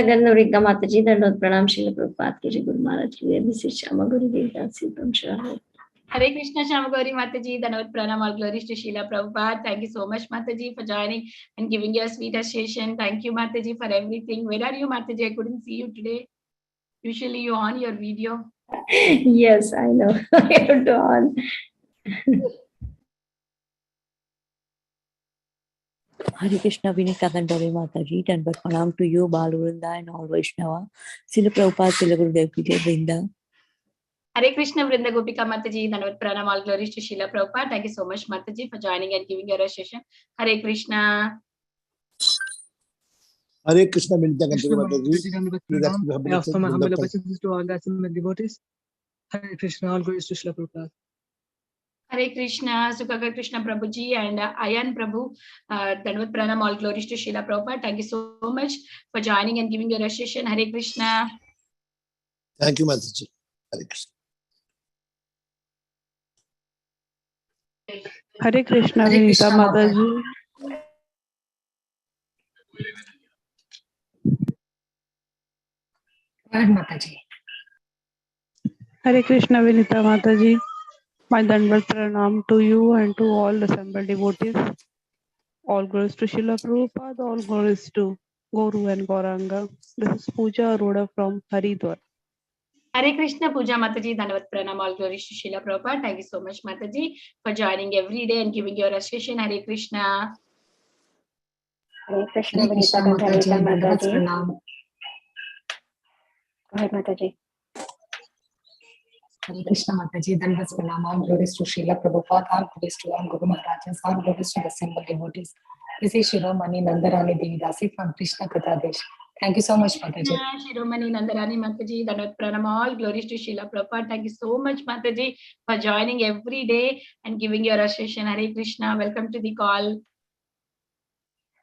Gandharika Mataji, Dandot Pranam Srila Prabhupada Ki Jai, Guru Maharaj Ki Jai, this is Shama Guru Devdasi from Shravan. Hare Krishna, Shama Gauri Mataji, Dandavat Pranam, all glories to Srila Prabhupada. Thank you so much, Mataji, for joining and giving your sweet association. Thank you, Mataji, for everything. Where are you, Mataji? I couldn't see you today. Usually you on your video. Yes, I know. I have to on. Hare Krishna, Vinita Gandhari Mataji, Dandavat Pranam to you, Balurunda and all Vaishnava. Srila Prabhupada, Srila Gurudev Ki Jai, Vrinda. Hare Krishna, Vrinda Gopika Mataji, Dandavat Pranam, all glories to Srila Prabhupada. Thank you so much, Mataji, for joining and giving your association. Hare Krishna. Hare Krishna, Vinita Gandhari I offer my humble obeisances to all the assembled devotees. Hare Krishna, all glories to Srila Prabhupada. Hare Krishna, Sukhagar Krishna Prabhuji and Ayan Prabhu, Dandavat Pranam, all glories to Srila Prabhupada. Thank you so much for joining and giving your association. Hare Krishna. Thank you, Mataji. Hare Krishna. Hare Krishna, Vinita Mataji. Mataji. Hare Krishna, Vinita Mataji. My Dandavat Pranam to you and to all assembled devotees. All glories to Srila Prabhupada, all glories to Guru and Gauranga. This is Pooja Arora from Haridwar. Hare Krishna, Pooja Mataji, Dandavat Pranam, all glories to Srila Prabhupada. Thank you so much, Mataji, for joining every day and giving your association. Hare Krishna. Hare Krishna, Vinita Gandhari Mataji. Go ahead, Mataji. Hare Krishna, Mataji, Dandavat Pranam, all glories to Srila Prabhupada, all glories to all Guru Maharajas, all glories to the assembled devotees. This is Shiromani Nandarani Devidasi from Krishna Kathadesh. Thank you so much, Mataji. Shiromani Nandarani Mataji, Dandavat Pranam, all glories to Srila Prabhupada. Thank you so much, Mataji, for joining every day and giving your association. Hare Krishna, welcome to the call.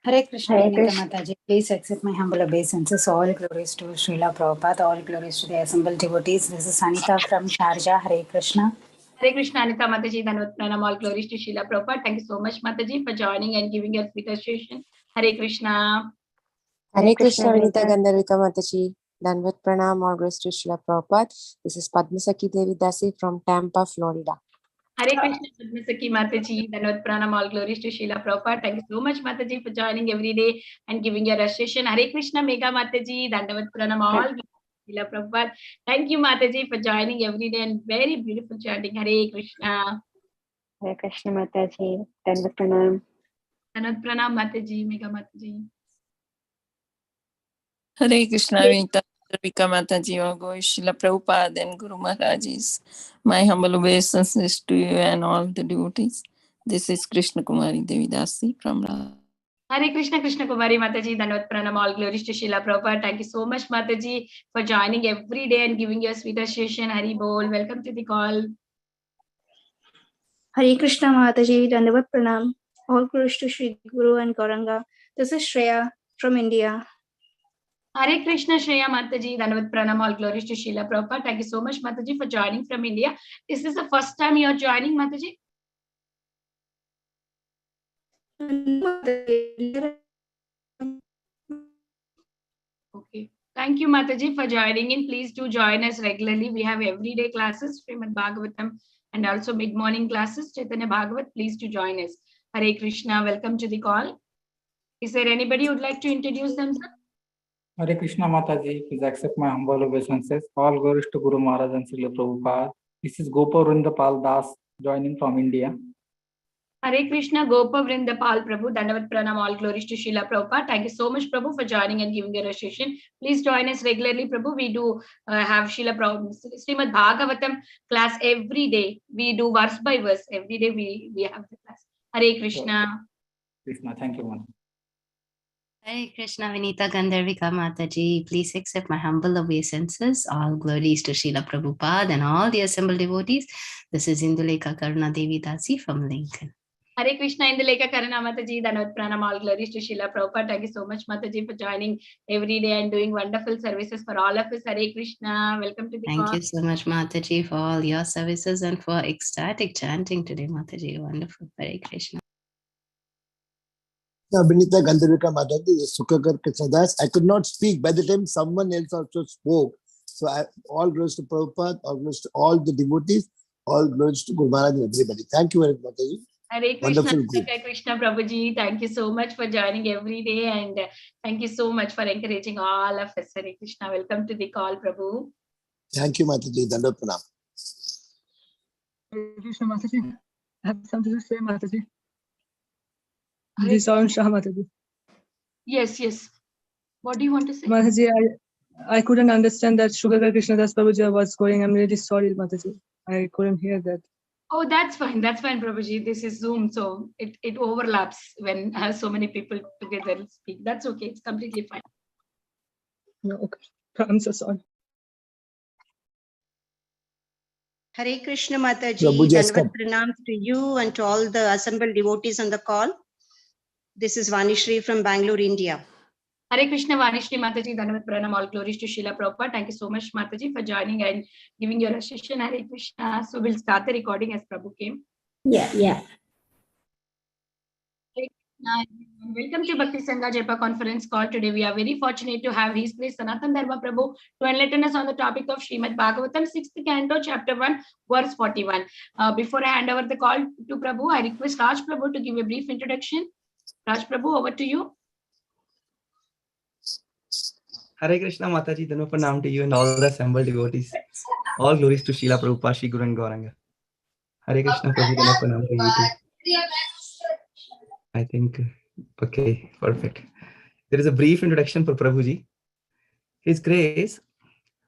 Hare Krishna, Vinita Mataji. Please accept my humble obeisances. All glories to Srila Prabhupada, all glories to the assembled devotees. This is Sanita from Sharjah. Hare Krishna. Hare Krishna, Anita Mataji, Dandavat Pranam, all glories to Srila Prabhupada. Thank you so much, Mataji, for joining and giving your sweet association. Hare Krishna. Hare Krishna, Vinita Gandharika Mataji, Dandavat Pranam, all glories to Srila Prabhupada. This is Padmasaki Devidasi from Tampa, Florida. Hare Krishna, Padmasaki Mataji, Dandavat Pranam, all glories to Srila Prabhupada. Thank you so much, Mataji, for joining every day and giving your association. Hare Krishna, Megha Mataji, Dandavat Pranam, all glories to Srila Prabhupada. Thank you, Mataji, for joining every day and very beautiful chanting. Hare Krishna. Hare Krishna, Mataji, Dandavat Pranam. Dandavat Pranam, Mataji, Megha Mataji. Hare Krishna, Vinita Gandharika Mataji, all glories to Srila Prabhupada and Guru Maharajas. My humble obeisances to you and all the devotees. This is Krishna Kumari Devidasi from Radha. Hare Krishna, Krishna Kumari Mataji, Dandavat Pranam, all glories to Srila Prabhupada. Thank you so much, Mataji, for joining every day and giving your sweet association. Hari Bol, welcome to the call. Hare Krishna, Mataji, Dandavat Pranam, all glories to Sri Guru and Gauranga. This is Shreya from India. Hare Krishna, Shreya Mataji, Dandavat Pranam, all glories to Srila Prabhupada. Thank you so much, Mataji, for joining from India. Is this the first time you are joining, Mataji? Okay. Thank you, Mataji, for joining in. Please do join us regularly. We have everyday classes, Srimad Bhagavatam, and also mid-morning classes, Chaitanya Bhagavat. Please do join us. Hare Krishna, welcome to the call. Is there anybody who would like to introduce themselves? Hare Krishna, Mataji. Please accept my humble obeisances. All glories to Guru Maharaj and Srila Prabhupada. This is Gopa Vrindapal Das joining from India. Hare Krishna, Gopa Vrindapal Prabhu, Dandavat Pranam, all glories to Srila Prabhupada. Thank you so much, Prabhu, for joining and giving your association. Please join us regularly, Prabhu. We do have Srila Prabhu, Srimad Bhagavatam class every day. We do verse by verse. Every day we have the class. Hare Krishna. Krishna, thank you, Mataji. Hare Krishna, Vinita Gandharvika Mataji. Please accept my humble obeisances. All glories to Srila Prabhupada and all the assembled devotees. This is Indulekha Karuna Devi Dasi from Lincoln. Hare Krishna, Indulekha Karuna Mataji, Dandavat Pranam, all glories to Srila Prabhupada. Thank you so much, Mataji, for joining every day and doing wonderful services for all of us. Hare Krishna, welcome to the call. Thank you so much, Mataji, for all your services and for ecstatic chanting today, Mataji. Wonderful. Hare Krishna. Vinita Gandharvika Mataji, Sukhakar Krishnadas. I could not speak. By the time someone else also spoke, so all glories to Prabhupada, all glories to all the devotees, all glories to Guru Maharaj and everybody. Thank you very much, Mataji. Hare Krishna, Wonderful group. Hare Krishna Prabhuji. Thank you so much for joining every day, and thank you so much for encouraging all of us. Hare Krishna. Welcome to the call, Prabhu. Thank you, Mataji. Dandavat Pranam. Hare Krishna Mataji. I have something to say, Mataji. This is Shah Mataji. Yes, yes. What do you want to say? Mataji, I couldn't understand that Shukakar Krishnadas Prabhuji was going. I'm really sorry, Mataji. I couldn't hear that. Oh, that's fine. That's fine, Prabhuji. This is Zoom, so it overlaps when so many people together speak. That's okay. It's completely fine. No, okay. I'm so sorry. Hare Krishna Mataji, Prabhuji has come. Dandavat Pranam to you and to all the assembled devotees on the call. This is Vanishri from Bangalore, India. Hare Krishna, Vanishri Mataji, Dandavat Pranam, all glories to Srila Prabhupada. Thank you so much, Mataji, for joining and giving your assistance. Hare Krishna. So we'll start the recording as Prabhu came. Yeah. Hare Krishna. Welcome to Bhakti Sangha Jaipa conference call. Today we are very fortunate to have His Grace Sanatana Dharma Prabhu to enlighten us on the topic of Srimad Bhagavatam 6th canto, chapter 1, verse 41. Before I hand over the call to Prabhu, I request Raj Prabhu to give a brief introduction. Raj Prabhu, over to you. Hare Krishna Mataji, Dandavat Pranam to you and all the assembled devotees. All glories to Srila Prabhupada, Shri Guru and Gauranga. Hare Krishna Prabhu, Dandavat Pranam to you too. I think, okay, perfect. There is a brief introduction for Prabhuji. His Grace,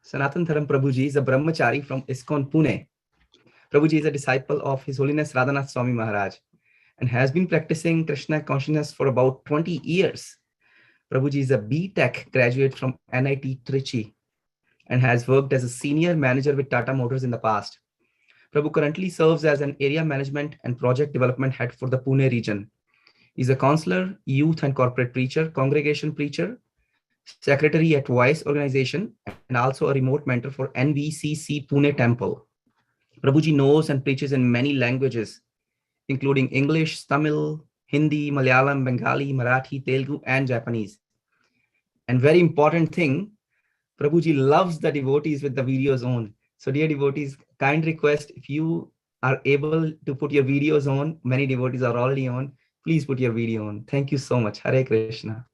Sanatana Dharma Prabhuji is a brahmachari from ISKCON Pune. Prabhuji is a disciple of His Holiness Radhanath Swami Maharaj and has been practicing Krishna consciousness for about 20 years. Prabhuji is a B.Tech graduate from NIT Trichy and has worked as a senior manager with Tata Motors in the past. Prabhu currently serves as an area management and project development head for the Pune region. He is a counselor, youth and corporate preacher, congregation preacher, secretary at Voice organization, and also a remote mentor for NVCC Pune Temple. Prabhuji knows and preaches in many languages, including English, Tamil, Hindi, Malayalam, Bengali, Marathi, Telugu, and Japanese. And very important thing, Prabhuji loves the devotees with the videos on. So dear devotees, kind request, if you are able to put your videos on, many devotees are already on, please put your video on. Thank you so much. Hare Krishna.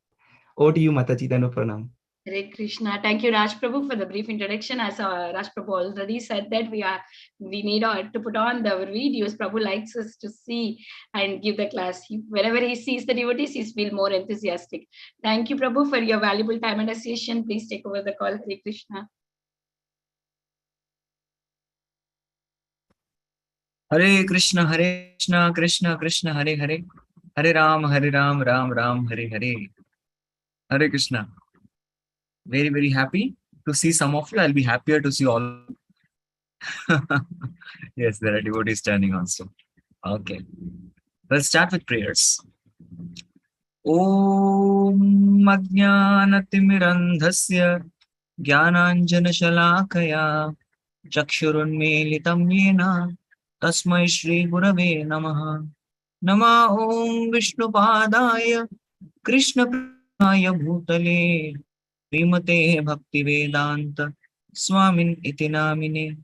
Over to you, Mataji. Dandavat Pranam. Hare Krishna. Thank you, Raj Prabhu, for the brief introduction. As Raj Prabhu already said that we need to put on the videos. Prabhu likes us to see and give the class. Whenever he sees the devotees, he feels more enthusiastic. Thank you, Prabhu, for your valuable time and association. Please take over the call. Hare Krishna. Hare Krishna, Krishna Krishna, Hare Hare, Hare Ram, Ram Ram, Hare Hare. Hare Krishna. Very, very happy to see some of you. I'll be happier to see all. Yes, there are devotees standing also. Okay. Let's start with prayers. Om Ajnanatimmirandhasya Jnananjana Shalakaya Chakshurunmilitam Yena Tasmai Shri Gurave Namaha. Nama Om Vishnupadaya Krishna Praya Bhutale Srimate Bhaktivedanta Swamin iti namine.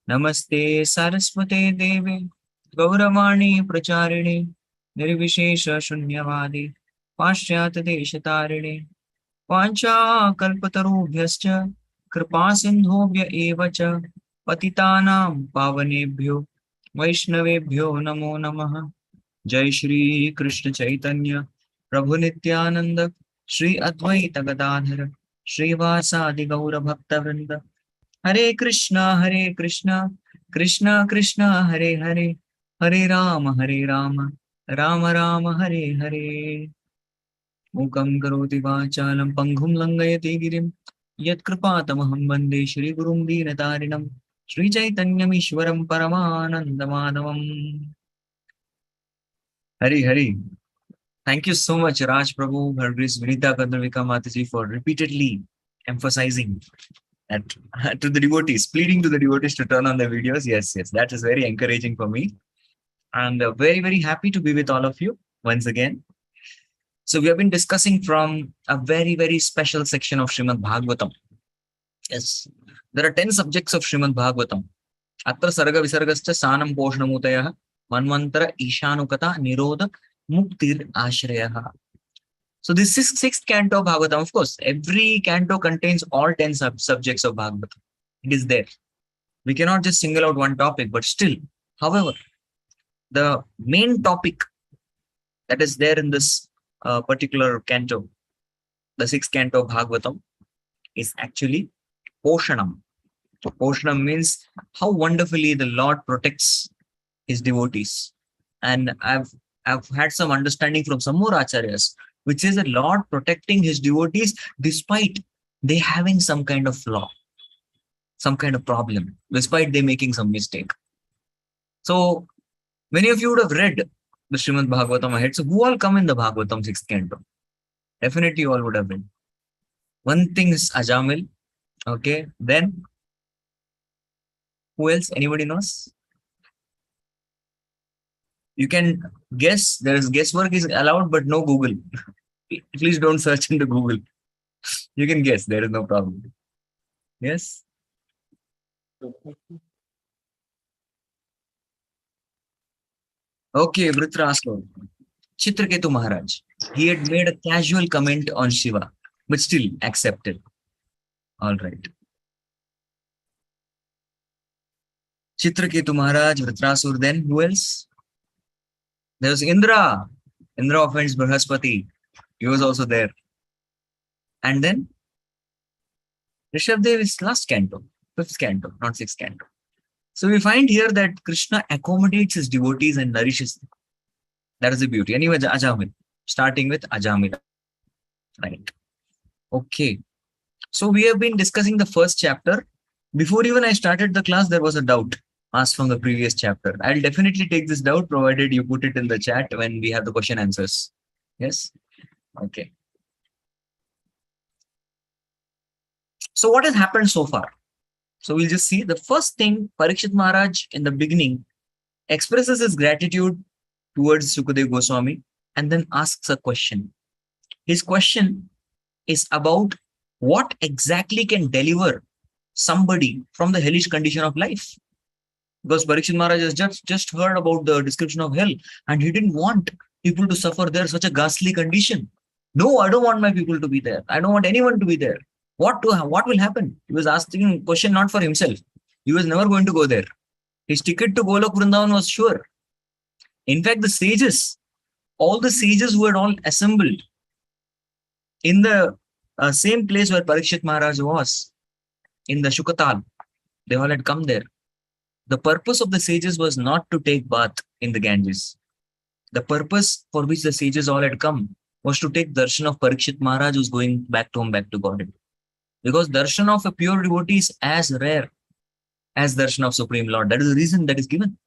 Namaste Saraswate Deve Gauravani Pracharine Nirvishesha Shunyavadi Paschyata Deshatarine Pancha Kalpatarubhyascha Kripa Sindhobhya Evacha Patitanam Pavanebhyo Vaishnavebhyo Namo Namaha. Jai Shri Krishna Chaitanya Prabhu Nityananda Shri Advaita Gadadhara Shri Vasadi Gaura Bhakta Vrinda. Hare Krishna, Krishna Krishna, Hare Hare, Hare Rama, Rama Rama, Hare Hare. Mukam karoti vachalam panghum langayati girim yat kripatamaham vande Shri Gurum Deenatarinam Shri Chaitanyam Ishwaram Paramanandamadavam. Hare Hare. Thank you so much, Raj Prabhu, Her Grace Vinita Gandharvika Mataji, for repeatedly emphasizing that to the devotees, pleading to the devotees to turn on the videos. Yes, that is very encouraging for me. And very, very happy to be with all of you once again. So we have been discussing from a very, very special section of Srimad Bhagavatam. Yes, there are 10 subjects of Srimad Bhagavatam. Atra sarga visargascha sanam poshnamutayah manvantara ishanukata nirodha muktir ashrayaha. So this is sixth canto of Bhagavatam. Of course, every canto contains all 10 subjects of Bhagavatam. It is there. We cannot just single out one topic, but still, however, the main topic that is there in this particular canto, the sixth canto of Bhagavatam, is actually Poshanam. Poshanam means how wonderfully the Lord protects his devotees. And I've had some understanding from some more acharyas, which is the Lord protecting his devotees despite they having some kind of flaw, some kind of problem, despite they making some mistake. So many of you would have read the Srimad Bhagavatam ahead. So who all come in the Bhagavatam 6th canto? Definitely you all would have read. One thing is Ajamil. Okay. Then who else? Anybody knows? You can guess. There is guesswork is allowed, but no Google. Please don't search into Google. You can guess. There is no problem. Yes. Okay, Vritraskar. Chitraketu Maharaj. He had made a casual comment on Shiva, but still accepted. All right. Chitraketu Maharaj, Vritrasur. Then who else? There was Indra. Indra offends Brihaspati. He was also there. And then Rishabdev is last canto, 5th canto, not 6th canto. So we find here that Krishna accommodates his devotees and nourishes them. That is the beauty. Anyway, Ajamil, starting with Ajamil. Right. Okay. So we have been discussing the first chapter. Before even I started the class, there was a doubt asked from the previous chapter. I'll definitely take this doubt provided you put it in the chat when we have the question answers. Yes? Okay. So what has happened so far? So we'll just see the first thing. Parikshit Maharaj in the beginning expresses his gratitude towards Sukadeva Goswami and then asks a question. His question is about what exactly can deliver somebody from the hellish condition of life. Because Parikshit Maharaj has just heard about the description of hell and he didn't want people to suffer there such a ghastly condition. No, I don't want my people to be there. I don't want anyone to be there. What will happen? He was asking a question not for himself. He was never going to go there. His ticket to Golok Vrindavan was sure. In fact, the sages, all the sages who had all assembled in the same place where Parikshit Maharaj was, in the Shukatal, they all had come there. The purpose of the sages was not to take bath in the Ganges. The purpose for which the sages all had come was to take darshan of Parikshit Maharaj who's going back to home, back to Godhead. Because darshan of a pure devotee is as rare as darshan of Supreme Lord. That is the reason that is given.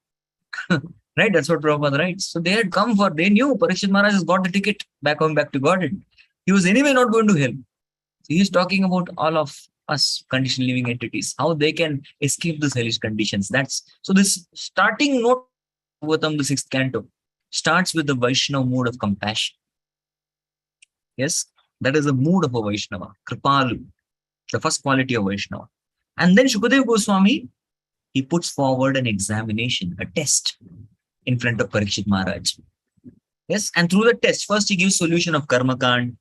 Right? That's what Prabhupada writes. So they had come they knew Parikshit Maharaj has got the ticket back home, back to Godhead. He was anyway not going to hell. So he is talking about all of us conditioned living entities, how they can escape these hellish conditions. So this starting note of Bhagavatam, the 6th canto, starts with the Vaishnava mood of compassion. Yes, that is the mood of a Vaishnava, Kripalu, the first quality of Vaishnava. And then Shukadeva Goswami, he puts forward an examination, a test in front of Parikshit Maharaj. Yes, and through the test, first he gives solution of Karma Kand,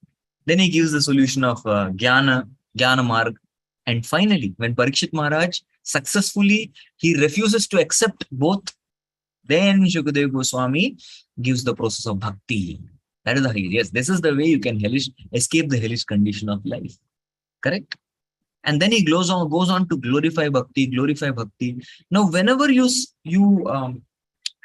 then he gives the solution of Jnana Marg, and finally, when Parikshit Maharaj successfully, he refuses to accept both, then Shukadeva Goswami gives the process of bhakti. That is the way. Yes, this is the way you can escape the hellish condition of life. Correct? And then he goes on to glorify bhakti. Now, whenever you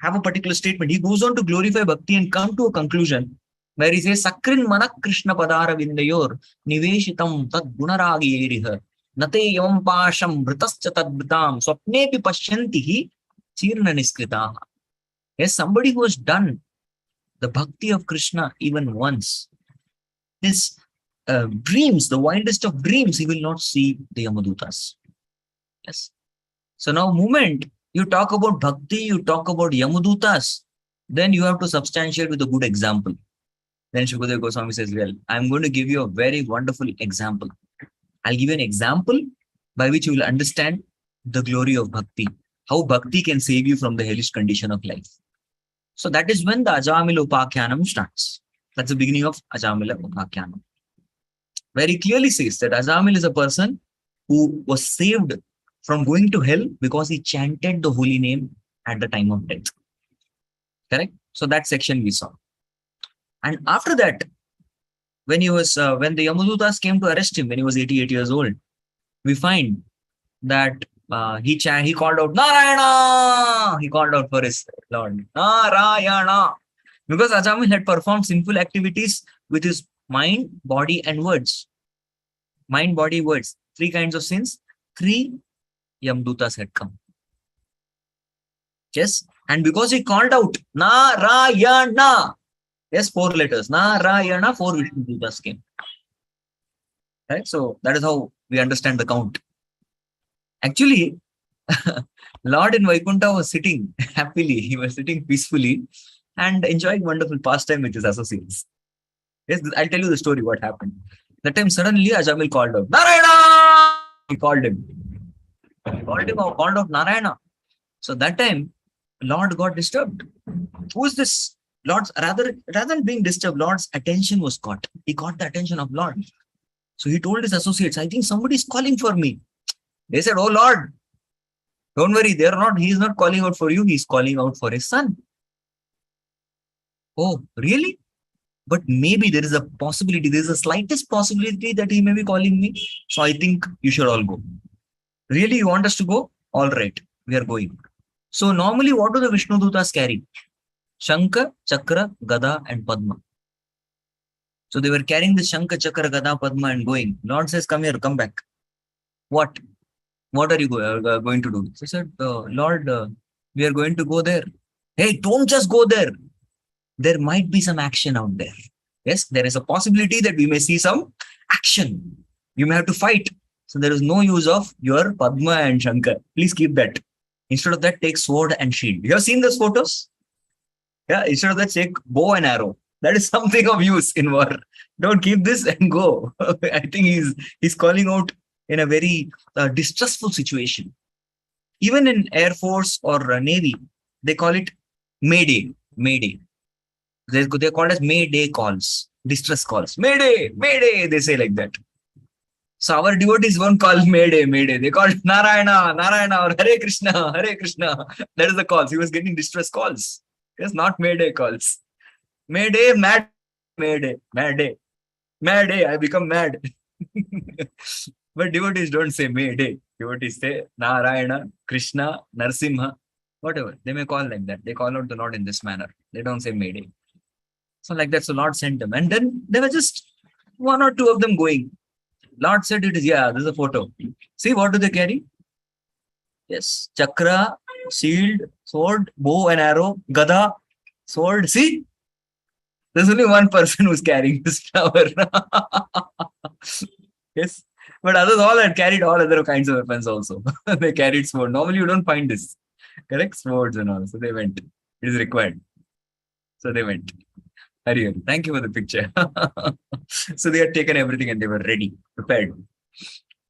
have a particular statement, he goes on to glorify bhakti and come to a conclusion where he says, Sakrin manak Krishna padara vindayor niveshitam tad gunaragi eriha nate yavam pasham vritascha tad vritam swapnepi pashyantihi chirna niskritaha. Yes, somebody who has done the bhakti of Krishna even once, his dreams, the wildest of dreams, he will not see the Yamadutas. Yes. So now, moment you talk about bhakti, you talk about Yamadutas, then you have to substantiate with a good example. Then Shukadeva Goswami says, well, I'm going to give you a very wonderful example. I'll give you an example by which you will understand the glory of bhakti, how bhakti can save you from the hellish condition of life. So that is when the Ajamila Upakhyanam starts. That's the beginning of Ajamila Upakhyanam. Very clearly says that Ajamil is a person who was saved from going to hell because he chanted the holy name at the time of death. Correct? So that section we saw. And after that, when he was, when the Yamadutas came to arrest him when he was 88 years old, we find that he called out Narayana. He called out for his Lord Narayana, because Ajamil had performed sinful activities with his mind, body, and words. Mind, body, words. 3 kinds of sins. 3 Yamdutas had come. Yes, and because he called out Narayana, yes, 4 letters. Narayana, 4 Vishnu Dutas came. Right? So that is how we understand the count. Actually, Lord in Vaikuntha was sitting happily. He was sitting peacefully and enjoying wonderful pastime with his associates. Yes, I'll tell you the story, what happened. That time suddenly Ajamil called out, Narayana! He called him. Called out Narayana. So that time, Lord got disturbed. Who is this? Lord's, rather than being disturbed, Lord's attention was caught. He caught the attention of Lord. So he told his associates, I think somebody is calling for me. They said, oh Lord, don't worry, he is not calling out for you, he is calling out for his son. Oh, really? But maybe there is a possibility, there is a slightest possibility that he may be calling me. So I think you should all go. Really, you want us to go? All right, we are going. So normally, what do the Vishnu Dutas carry? Shankha, Chakra, Gada, and Padma. So they were carrying the Shankha, Chakra, Gada, Padma and going. Lord says, come here, come back. What? What are you going to do? He said, Lord, we are going to go there. Hey, don't just go there. There might be some action out there. Yes, there is a possibility that we may see some action. You may have to fight. So there is no use of your Padma and Shankar. Please keep that. Instead of that, take sword and shield. You have seen those photos? Yeah, instead of that, take bow and arrow. That is something of use in war. Don't keep this and go. I think he's calling out in a very distressful situation. Even in Air Force or Navy, they call it Mayday. Mayday. They're called as Mayday calls, distress calls. Mayday, Mayday, they say like that. So our devotees won't call Mayday, Mayday. They call Narayana, Narayana, or Hare Krishna, Hare Krishna. That is the calls. He was getting distress calls. Yes, not Mayday calls. Mayday, mad, Mayday, Mayday, Mayday, I become mad. But devotees don't say Mayday. Devotees say Narayana, Krishna, Narsimha, whatever. They may call like that. They call out the Lord in this manner. They don't say Mayday. So like that, so Lord sent them. And then there were just 1 or 2 of them going. Lord said it is, yeah, this is a photo. See, what do they carry? Yes, chakra, shield, sword, bow and arrow, gada, sword. See, there's only 1 person who's carrying this flower. Yes, but others all had carried all other kinds of weapons also. They carried sword. Normally you don't find this. Correct? Swords and all. So they went. It is required. So they went. Hari, thank you for the picture. So they had taken everything and they were ready, prepared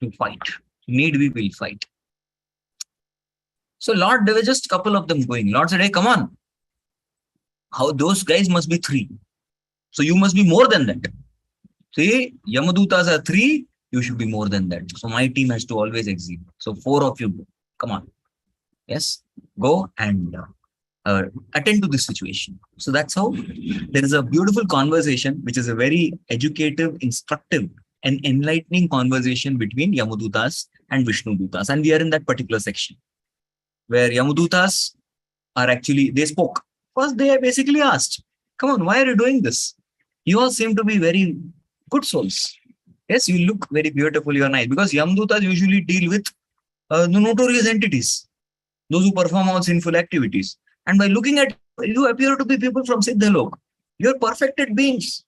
to fight. Need we will fight. So Lord, there were just a couple of them going. Lord said, hey, come on. How those guys must be 3. So you must be more than that. See, Yamadutas are 3. You should be more than that. So my team has to always exceed. So 4 of you go. Come on. Yes, go and attend to this situation. So that's how there is a beautiful conversation, which is a very educative, instructive, and enlightening conversation between Yamadutas and Vishnu Dutas. And we are in that particular section where Yamadutas are actually, they spoke. First, they basically asked, come on, why are you doing this? You all seem to be very good souls. Yes, you look very beautiful, you are nice. Because Yamadutas usually deal with the notorious entities, those who perform all sinful activities. And by looking at you, appear to be people from Siddhalok. You are perfected beings.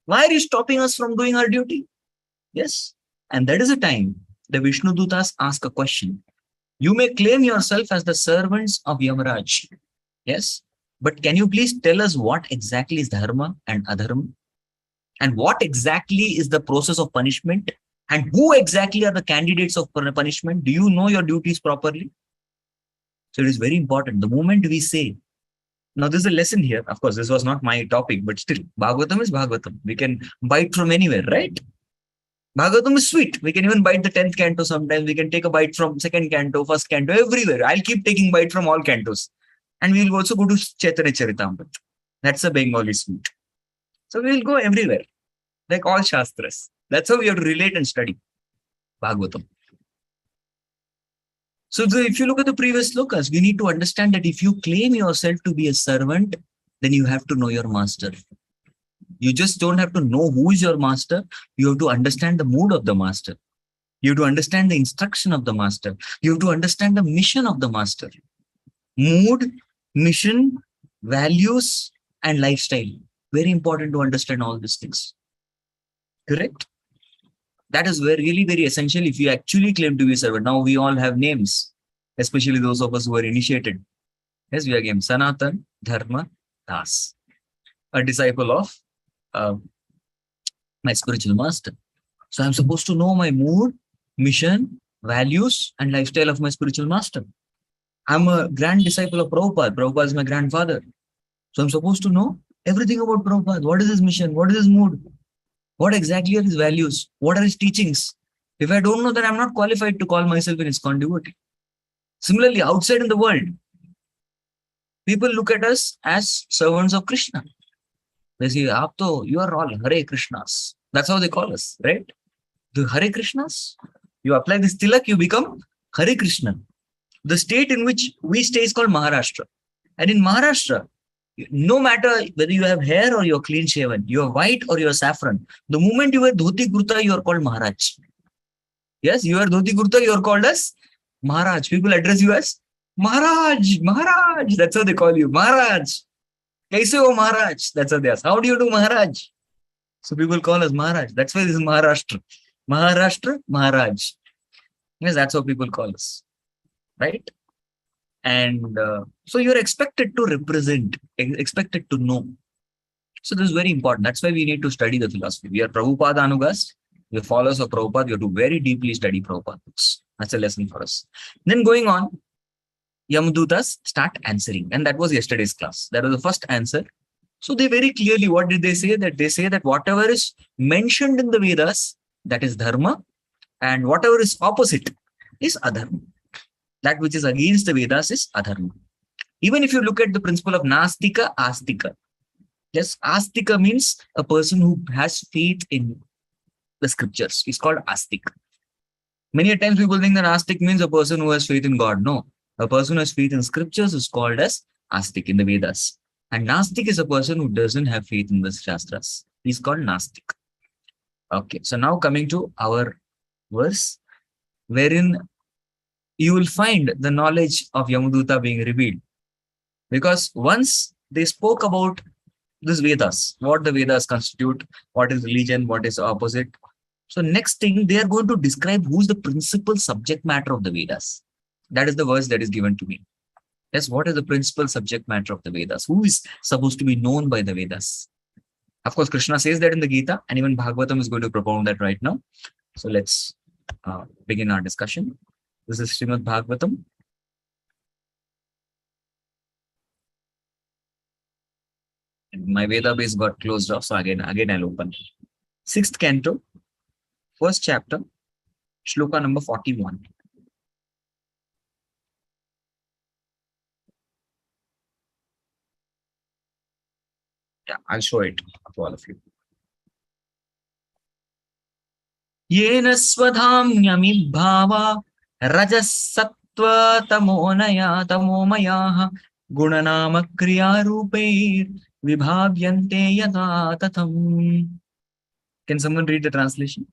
Why are you stopping us from doing our duty? Yes. And that is the time the Vishnu Dutas ask a question. You may claim yourself as the servants of Yamaraj. Yes. But can you please tell us what exactly is dharma and adharma? And what exactly is the process of punishment? And who exactly are the candidates of punishment? Do you know your duties properly? So it is very important. The moment we say, now there's a lesson here. Of course, this was not my topic, but still, Bhagavatam is Bhagavatam. We can bite from anywhere, right? Bhagavatam is sweet. We can even bite the 10th canto sometimes. We can take a bite from 2nd canto, 1st canto, everywhere. I'll keep taking bite from all cantos. And we'll also go to Chaitanya Charitamrita. That's a Bengali sweet. So we'll go everywhere, like all Shastras. That's how we have to relate and study Bhagavatam. So if you look at the previous slokas, we need to understand that if you claim yourself to be a servant, then you have to know your master. You just don't have to know who is your master. You have to understand the mood of the master. You have to understand the instruction of the master. You have to understand the mission of the master. Mood, mission, values, and lifestyle. Very important to understand all these things. Correct? That is really very essential if you actually claim to be a servant. Now we all have names, especially those of us who are initiated. Yes, we are named Sanatana Dharma Das, a disciple of my spiritual master. So I'm supposed to know my mood, mission, values, and lifestyle of my spiritual master. I'm a grand disciple of Prabhupada. Prabhupada is my grandfather. So I'm supposed to know everything about Prabhupada. What is his mission? What is his mood? What exactly are his values? What are his teachings? If I don't know, then I'm not qualified to call myself an ISKCON devotee. Similarly, outside in the world, people look at us as servants of Krishna. They say, you are all Hare Krishnas. That's how they call us, right? The Hare Krishnas. You apply this tilak, you become Hare Krishna. The state in which we stay is called Maharashtra. And in Maharashtra, no matter whether you have hair or you're clean shaven, you're white or you're saffron, the moment you wear dhoti kurta, you are called Maharaj. Yes, you are dhoti kurta, you are called as Maharaj. People address you as Maharaj, Maharaj. That's how they call you, Maharaj. Kaise ho Maharaj? That's how they ask. How do you do, Maharaj? So people call us Maharaj. That's why this is Maharashtra. Maharashtra, Maharaj. Yes, that's how people call us. Right? And so you're expected to represent, expected to know. So this is very important. That's why we need to study the philosophy. We are Prabhupada Anugas. We are followers of Prabhupada. We have to very deeply study Prabhupada books. That's a lesson for us. Then going on, Yamadutas start answering. And that was yesterday's class. That was the first answer. So they very clearly, what did they say? That they say that whatever is mentioned in the Vedas, that is dharma. And whatever is opposite is adharma. That which is against the Vedas is adharma. Even if you look at the principle of Nastika, Astika. Yes, Astika means a person who has faith in the scriptures. It's called Astik. Many times people think that Astik means a person who has faith in God. No, a person who has faith in scriptures is called as Astik in the Vedas. And Nastik is a person who doesn't have faith in the Shastras. He's called Nastik. Okay, so now coming to our verse, wherein you will find the knowledge of Yamaduta being revealed. Because once they spoke about this Vedas, what the Vedas constitute, what is religion, what is opposite. So next thing, they are going to describe who's the principal subject matter of the Vedas. That is the verse that is given to me. Yes, what is the principal subject matter of the Vedas? Who is supposed to be known by the Vedas? Of course, Krishna says that in the Gita, and even Bhagavatam is going to propound that right now. So let's begin our discussion. This is Srimad Bhagavatam. My Veda base got closed off, so again I'll open. 6th canto, 1st chapter, shloka number 41. Yeah, I'll show it to all of you. Yena swadhamyamid bhava rajasattva tamomayaha gunanama kriya rupair vibhavyante yada tatham. Can someone read the translation?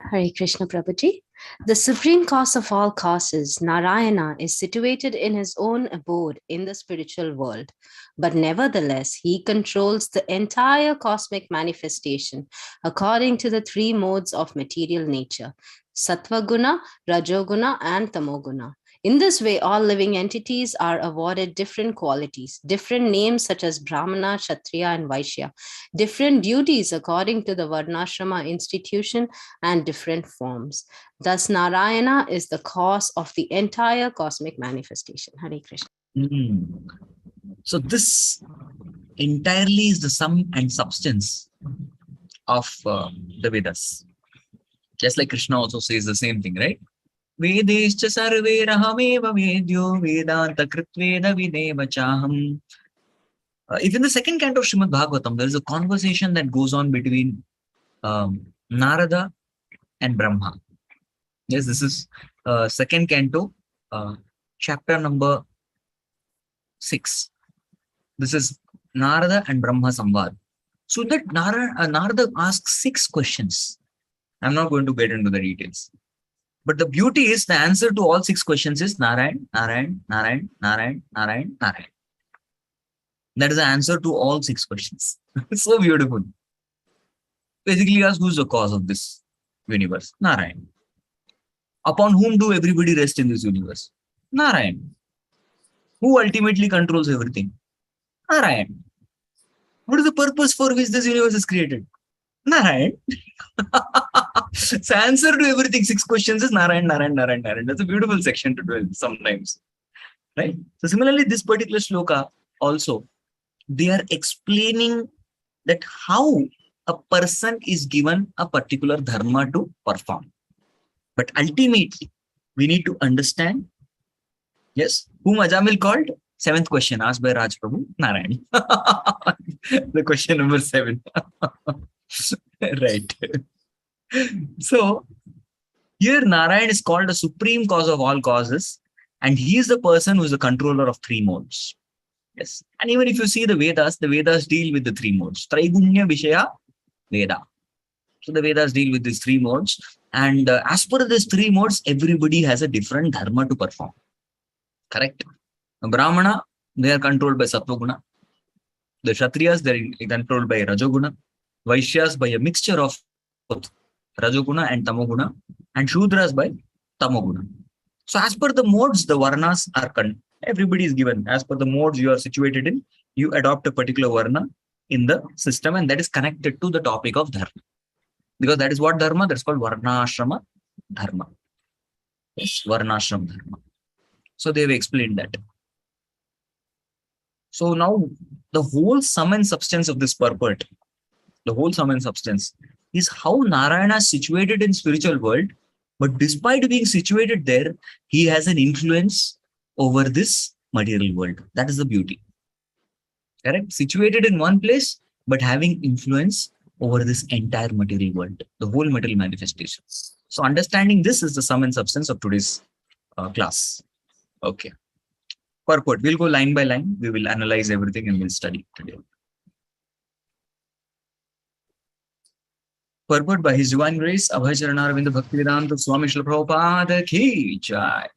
Hare Krishna Prabhuji. The supreme cause of all causes, Narayana, is situated in his own abode in the spiritual world. But nevertheless, he controls the entire cosmic manifestation according to the 3 modes of material nature, Sattva Guna, Rajoguna, and Tamoguna. In this way, all living entities are awarded different qualities, different names such as Brahmana, Kshatriya, and Vaishya, different duties according to the Varnashrama institution, and different forms. Thus, Narayana is the cause of the entire cosmic manifestation. Hare Krishna. So this entirely is the sum and substance of the Vedas. Just like Krishna also says the same thing, right? Vedescha sarve rahameva vedyo vedanta kritveda videva chaham. If in the second canto of Srimad Bhagavatam, there is a conversation that goes on between Narada and Brahma. Yes, this is second canto, chapter number 6. This is Narada and Brahma Samvad. So that Narada asks 6 questions. I'm not going to get into the details. But the beauty is the answer to all 6 questions is Narayan, Narayan, Narayan, Narayan, Narayan, Narayan. That is the answer to all 6 questions. So beautiful. Basically asks, who's the cause of this universe? Narayan. Upon whom do everybody rest in this universe? Narayan. Who ultimately controls everything? Narayan. What is the purpose for which this universe is created? Narayan. So answer to everything, 6 questions is Narayan, Narayan, Narayan, Narayan. That's a beautiful section to dwell sometimes. Right? So similarly, this particular shloka also, they are explaining that how a person is given a particular dharma to perform. But ultimately, we need to understand, yes, whom Ajamil called? 7th question asked by Raj Prabhu, Narayan. The question number 7. Right. So, here Narayan is called the supreme cause of all causes, and he is the person who is the controller of 3 modes. Yes. And even if you see the Vedas deal with the 3 modes. Traigunya Vishaya Veda. So the Vedas deal with these 3 modes. And as per these 3 modes, everybody has a different dharma to perform. Correct? Brahmana, they are controlled by Sattva-guna. The Kshatriyas, they are controlled by Rajoguna. Vaishyas by a mixture of both Rajoguna and Tamoguna. And Shudras by Tamoguna. So as per the modes, the Varnas are everybody is given. As per the modes you are situated in, you adopt a particular Varna in the system, and that is connected to the topic of Dharma. Because that is what Dharma, that's called Varnashrama Dharma. Yes, Varnashrama Dharma. So they have explained that. So now the whole sum and substance of this purport, the whole sum and substance is how Narayana is situated in spiritual world, but despite being situated there, he has an influence over this material world. That is the beauty. Correct? Situated in one place, but having influence over this entire material world, the whole material manifestation. So understanding this is the sum and substance of today's class. Okay. Purport. We'll go line by line. We will analyze everything and we'll study today. Purport by His Divine Grace, Abhaycharanaravinda Bhaktivedanta Swami Srila Prabhupada Ki Jai.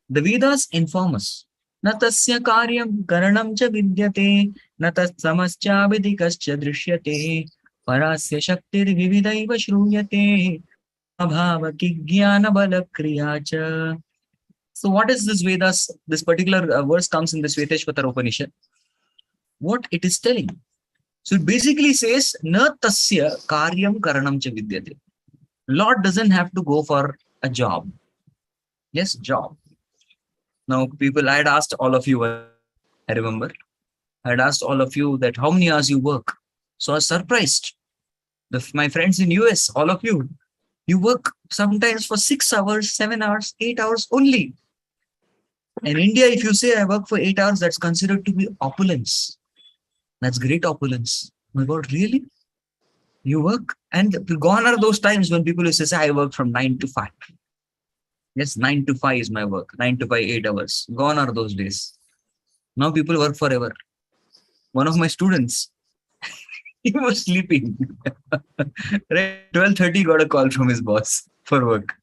The Vedas inform us. Na tasya karyam karanam cha vidyate, na tat samascha vidikascha drishyate, parasya shaktir vividaiva shruyate, abhava ki jnana bala kriya cha. So what is this Vedas? This particular verse comes in the Sveteshvatara Upanishad. What it is telling? So it basically says, na tasya karyam karanam cha vidyate. Lord doesn't have to go for a job. Yes, job. Now, people, I had asked all of you, I remember, I had asked all of you that how many hours you work. So I was surprised. My friends in US, all of you, you work sometimes for 6 hours, 7 hours, 8 hours only. In India, if you say I work for 8 hours, that's considered to be opulence. That's great opulence. My God, really? You work? And gone are those times when people used to say, I work from 9 to 5. Yes, 9 to 5 is my work. 9 to 5, 8 hours. Gone are those days. Now people work forever. One of my students, he was sleeping. Right, 12:30 got a call from his boss for work.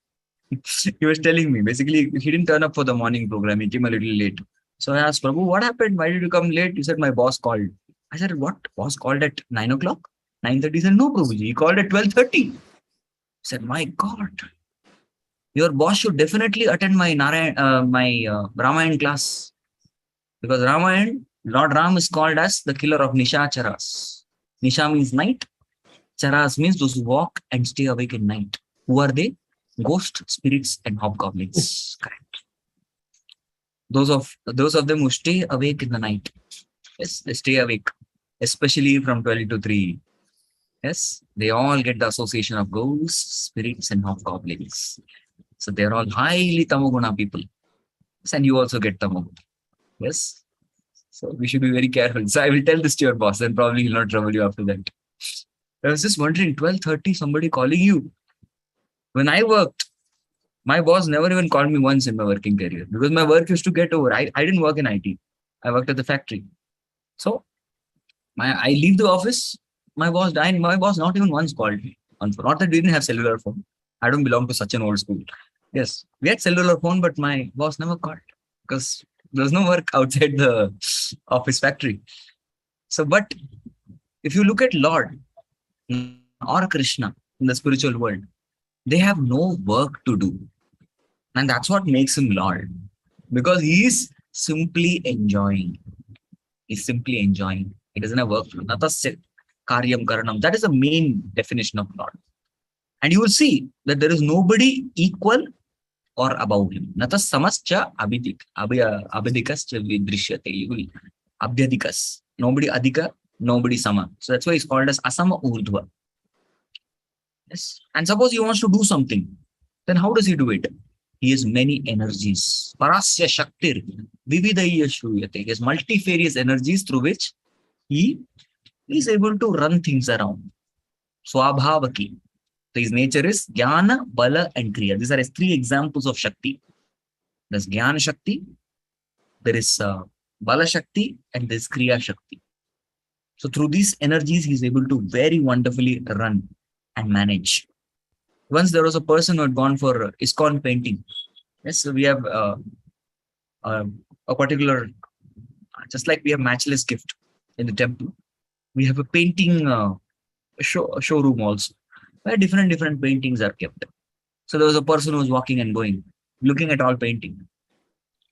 He was telling me, basically, he didn't turn up for the morning program. He came a little late. So I asked, Prabhu, what happened? Why did you come late? He said, my boss called. I said, what? Boss called at 9 o'clock? 9:30? He said, no, Prabhuji. He called at 12:30. I said, my God. your boss should definitely attend my Ramayan class. Because Ramayan, Lord Ram is called as the killer of Nishacharas. Nisha means night. Charas means those who walk and stay awake at night. Who are they? Ghosts, spirits, and hobgoblins. Correct. Those of them who stay awake in the night. Yes, they stay awake, especially from 12 to 3. Yes, they all get the association of ghosts, spirits, and hobgoblins. So they're all highly tamoguna people. Yes, and you also get tamoguna. Yes. So we should be very careful. So I will tell this to your boss, and probably he'll not trouble you after that. I was just wondering, 12:30, somebody calling you. When I worked, my boss never even called me once in my working career because my work used to get over. I didn't work in IT. I worked at the factory. So I leave the office, my boss died. My boss not even once called me. Not that we didn't have cellular phone. I don't belong to such an old school. Yes, we had cellular phone, but my boss never called because there was no work outside the office factory. So, but if you look at Lord or Krishna in the spiritual world, they have no work to do. And that's what makes him Lord. Because he is simply enjoying. He's simply enjoying. He doesn't have work to do. Natasya karyam karanam. That is the main definition of Lord. And you will see that there is nobody equal or above him. Natas samascha abhidikas vidrishyate. You will abhyadikas. Nobody adhika, nobody sama. So that's why he's called as asama urdhva. Yes. And suppose he wants to do something, then how does he do it? He has many energies. Parasya shaktir vividaya shruyate. He has multifarious energies through which he is able to run things around. Swabhavaki. So his nature is Jnana, Bala, and Kriya. These are 3 examples of Shakti. There's Jnana Shakti, there is Bala Shakti, and there's Kriya Shakti. So through these energies, he's able to very wonderfully run and manage. Once there was a person who had gone for ISKCON painting. Yes, so we have a particular, just like we have matchless gift in the temple, we have a painting showroom also, where different paintings are kept. So there was a person who was walking and going, looking at all painting.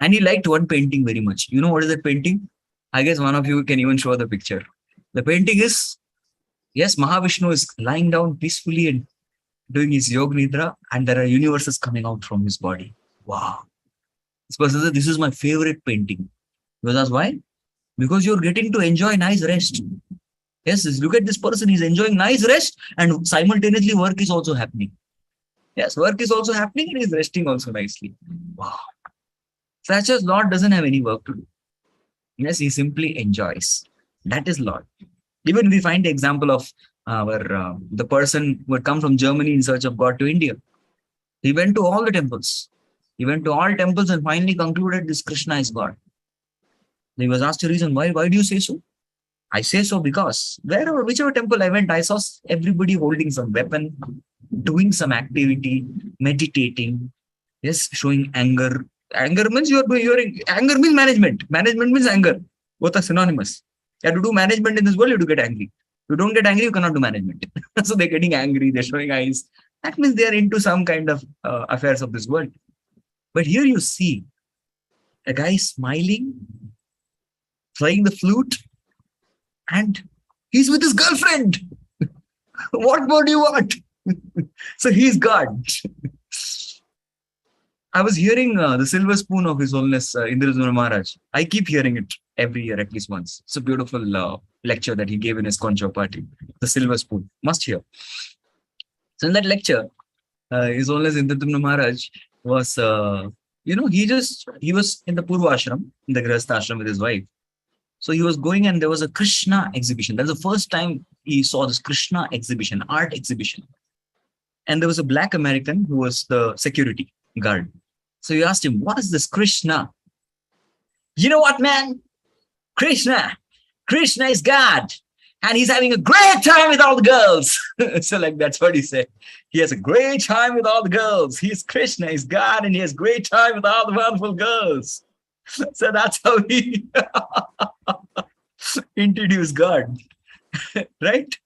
And he liked one painting very much. You know what is that painting? I guess one of you can even show the picture. The painting is, yes, Mahavishnu is lying down peacefully and doing his yoga nidra, and there are universes coming out from his body. Wow. This person said, this is my favorite painting. Because why? Because you're getting to enjoy nice rest. Yes, look at this person, he's enjoying nice rest, and simultaneously work is also happening. Yes, work is also happening and he's resting also nicely. Wow. Such as Lord doesn't have any work to do. Yes, he simply enjoys. That is Lord. Even we find the example of the person who had come from Germany in search of God to India. He went to all the temples. He went to all temples and finally concluded this Krishna is God. He was asked a reason, why do you say so? I say so because whichever temple I went, I saw everybody holding some weapon, doing some activity, meditating, yes, showing anger. Anger means anger means management. Management means anger. Both are synonymous. You have to do management in this world, you have to get angry. If you don't get angry, you cannot do management. So they're getting angry, they're showing eyes. That means they are into some kind of affairs of this world. But here you see a guy smiling, playing the flute, and he's with his girlfriend. What more do you want? So he's God. I was hearing the silver spoon of His Holiness Indra Maharaj. I keep hearing it every year, at least once. It's a beautiful lecture that he gave in his Concho party. The silver spoon. Must hear. So in that lecture, His Holiness Indra Maharaj was, he was in the Purva ashram, in the Grihastha ashram with his wife. So he was going and there was a Krishna exhibition. That's the first time he saw this Krishna exhibition, art exhibition. And there was a black American who was the security guard. So he asked him, what is this Krishna? You know what, man? Krishna is God. And he's having a great time with all the girls. So like, that's what he said. He has a great time with all the girls. He's Krishna, he's God, and he has great time with all the wonderful girls. So that's how he introduced God, right?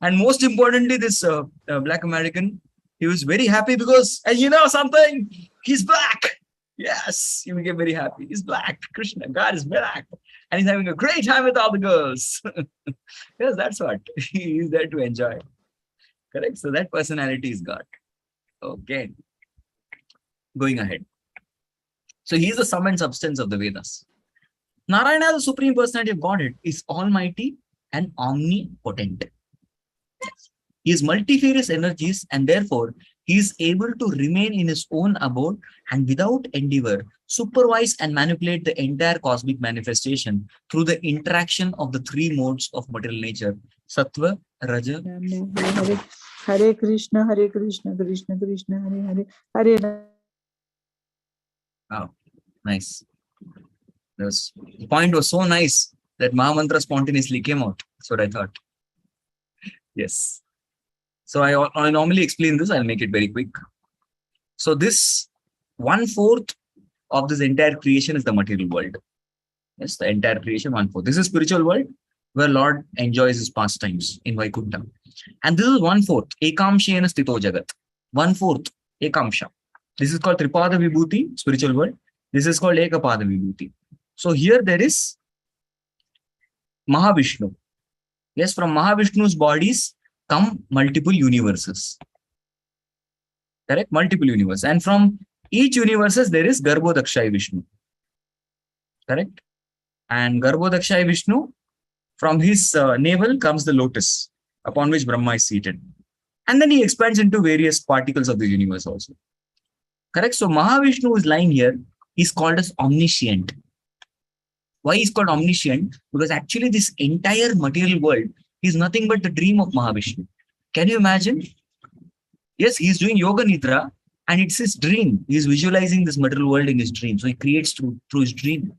And most importantly, this black American, He was very happy because, and you know something, he's black. Yes, he became very happy. He's black. Krishna, God is black. And he's having a great time with all the girls. Yes, that's what. He's there to enjoy. Correct? So that personality is God. Okay. Going ahead. So he is the sum and substance of the Vedas. Narayana, the Supreme Personality of Godhead, is almighty and omnipotent. Yes. He has multifarious energies and therefore he is able to remain in his own abode and without endeavor supervise and manipulate the entire cosmic manifestation through the interaction of the three modes of material nature, Sattva, Raja. Hare Krishna, Krishna Krishna, Hare Hare. Oh, nice. The point was so nice that Mahamantra spontaneously came out. That's what I thought. Yes. So I normally explain this. I'll make it very quick. So this 1/4 of this entire creation is the material world. Yes, the entire creation 1/4. This is spiritual world where Lord enjoys his pastimes in Vaikuntha. And this is 1/4. Ekamshena sthito jagat. 1/4 Ekamsha. This is called Tripada Vibhuti, spiritual world. This is called Ekapada Vibhuti. So here there is Mahavishnu. Yes, from Mahavishnu's bodies come multiple universes. Correct? Multiple universes. And from each universes there is Garbhodakshaya Vishnu. Correct? And Garbhodakshaya Vishnu, from his navel comes the lotus upon which Brahma is seated. And then he expands into various particles of the universe also. Correct? So Mahavishnu is lying here. He's called as omniscient. Why is called omniscient? Because actually this entire material world is nothing but the dream of Mahavishnu. Can you imagine? Yes, he's doing Yoga Nidra and it's his dream. He's visualizing this material world in his dream. So he creates through his dream.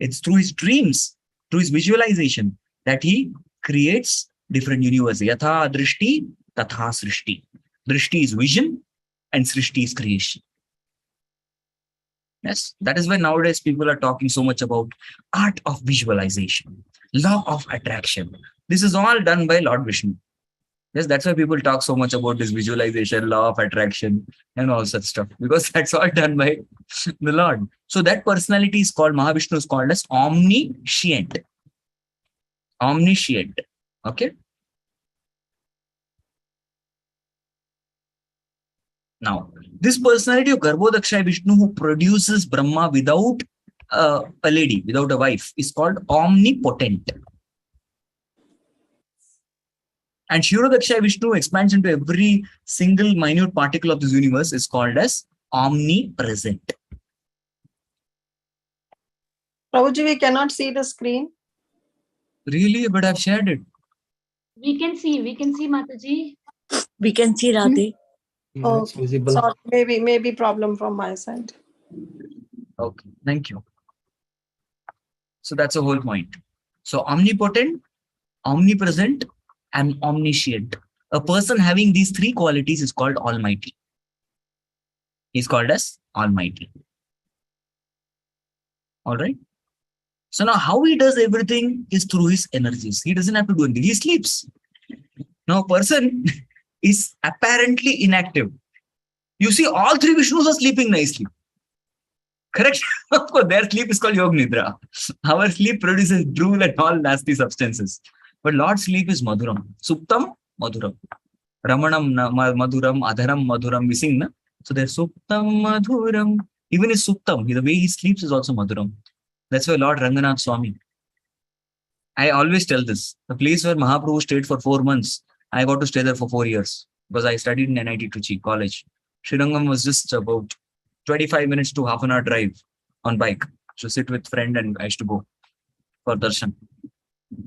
It's through his dreams, through his visualization that he creates different universes. Yatha drishti, tatha srishti. Drishti is vision and srishti is creation. Yes, that is why nowadays people are talking so much about art of visualization, law of attraction. This is all done by Lord Vishnu. Yes, that's why people talk so much about this visualization, law of attraction, and all such stuff, because that's all done by the Lord. So that personality is called, Mahavishnu is called as omniscient. Omniscient. Okay. Now, this personality of Garbhodakshaya Vishnu who produces Brahma without a lady, without a wife, is called omnipotent. And Kshirodakshaya Vishnu expands into every single minute particle of this universe is called as omnipresent. Prabhuji, we cannot see the screen. Really? But I've shared it. We can see, Mataji. We can see Radhe. Oh, sorry, maybe problem from my side. Okay, thank you. So that's the whole point. So omnipotent, omnipresent, and omniscient. A person having these three qualities is called Almighty. He's called as Almighty. All right. So now how he does everything is through his energies. He doesn't have to do anything. He sleeps. Now a person is apparently inactive. You see, all three Vishnus are sleeping nicely. Correct? Of course, their sleep is called Yoga Nidra. Our sleep produces drool and all nasty substances. But Lord's sleep is Madhuram. Suptam, Madhuram. Ramanam, Madhuram, Adharam, Madhuram. We sing, na? So there's Suptam, Madhuram. Even his Suptam, the way he sleeps is also Madhuram. That's why Lord Ranganath Swami. I always tell this. The place where Mahaprabhu stayed for 4 months, I got to stay there for 4 years because I studied in NIT Trichy College. Srirangam was just about 25 minutes to half an hour drive on bike. So sit with friend and I used to go for darshan.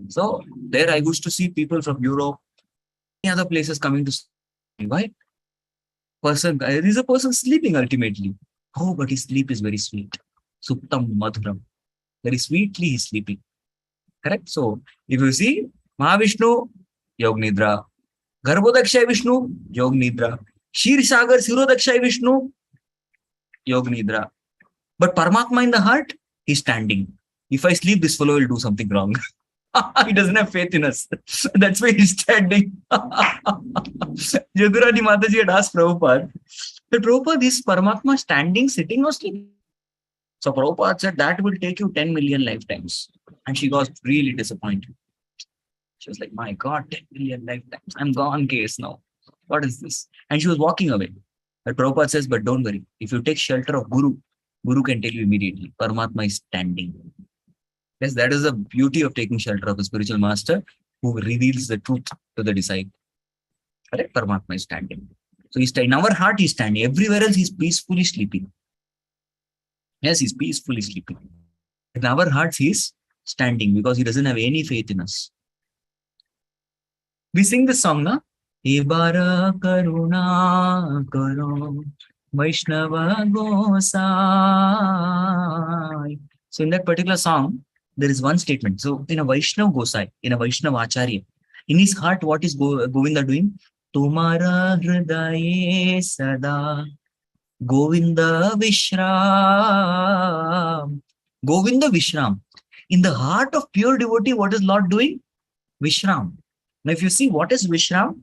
So there I used to see people from Europe, any other places coming to see. Why? There is a person sleeping ultimately. Oh, but his sleep is very sweet. Suptam Madhuram. Very sweetly he's sleeping. Correct? So if you see Mahavishnu, Yoga Nidra. Garbhodakshaya Vishnu, Yoga Nidra. Shir Sagar Sirodakshaya Vishnu, Yoga Nidra. But Paramatma in the heart, he's standing. If I sleep, this fellow will do something wrong. He doesn't have faith in us. That's why he's standing. Jadurani Mataji had asked Prabhupada, but Prabhupada, is Paramatma standing, sitting, or sleeping? So Prabhupada said, that will take you 10 million lifetimes. And she got really disappointed. She was like, my God, 10 million lifetimes. I'm gone case now. What is this? And she was walking away. But Prabhupada says, but don't worry. If you take shelter of Guru, Guru can tell you immediately. Paramatma is standing. Yes, that is the beauty of taking shelter of a spiritual master who reveals the truth to the disciple. Correct? Paramatma is standing. So he's in our heart, he's standing. Everywhere else, he's peacefully sleeping. Yes, he's peacefully sleeping. In our hearts, he's standing because he doesn't have any faith in us. We sing this song, na? Ibara karuna karo Vaishnava Gosai. So in that particular song, there is one statement. So in a Vaishnava Gosai, in a Vaishnava Acharya, in his heart, what is Govinda doing? Tumara hridaye sada Govinda Vishram. Govinda Vishram. In the heart of pure devotee, what is Lord doing? Vishram. Now, if you see what is Vishram,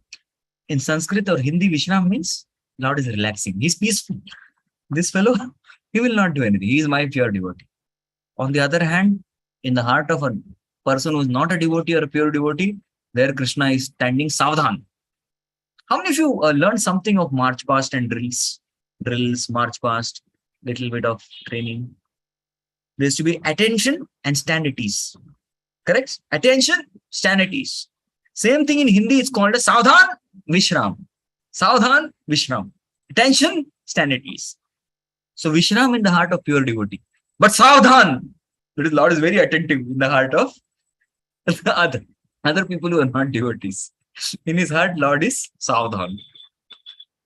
in Sanskrit or Hindi, Vishram means Lord is relaxing. He's peaceful. This fellow, he will not do anything. He is my pure devotee. On the other hand, in the heart of a person who is not a devotee or a pure devotee, there Krishna is standing Savdhan. How many of you learned something of march past and drills? Drills, march past, little bit of training. There has to be attention and stand at ease. Correct? Attention, stand at ease. Same thing in Hindi, it's called as Savdhan, Vishram. Savdhan, Vishram. Attention, stand at ease. So Vishram in the heart of pure devotee. But Savdhan, the Lord is very attentive in the heart of the other people who are not devotees. In his heart, Lord is Savdhan.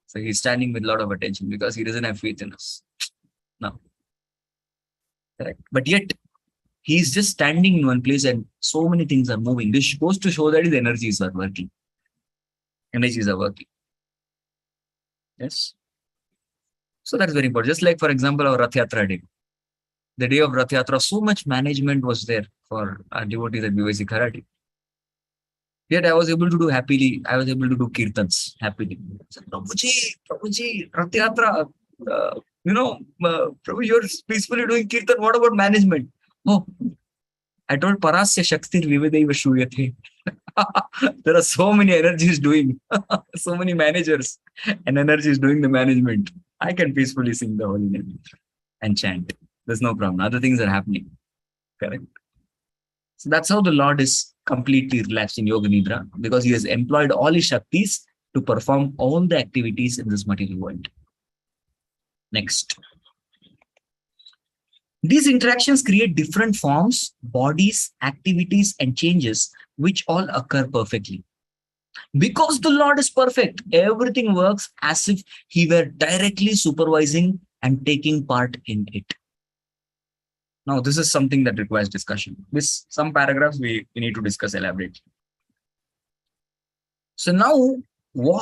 So he's standing with a lot of attention because he doesn't have faith in us. No. Correct. But yet, he's just standing in one place and so many things are moving. This goes to show that his energies are working. Energies are working. Yes. So that's very important. Just like, for example, our Rath Yatra day. The day of Rath Yatra, so much management was there for our devotees at BYC Karate. Yet I was able to do happily, I was able to do kirtans happily. Prabhuji, Rath Yatra, Prabhu, you're peacefully doing kirtan. What about management? Oh, I told Parasya Shaktir Vivedaiva Shuyate. There are so many energies doing, so many managers and energies doing the management. I can peacefully sing the holy name and chant. There's no problem. Other things are happening. Correct. So that's how the Lord is completely relaxed in Yoga Nidra, because he has employed all his Shaktis to perform all the activities in this material world. Next. These interactions create different forms, bodies, activities, and changes, which all occur perfectly. Because the Lord is perfect, everything works as if he were directly supervising and taking part in it. Now, this is something that requires discussion. Some paragraphs we need to discuss elaborately. So now,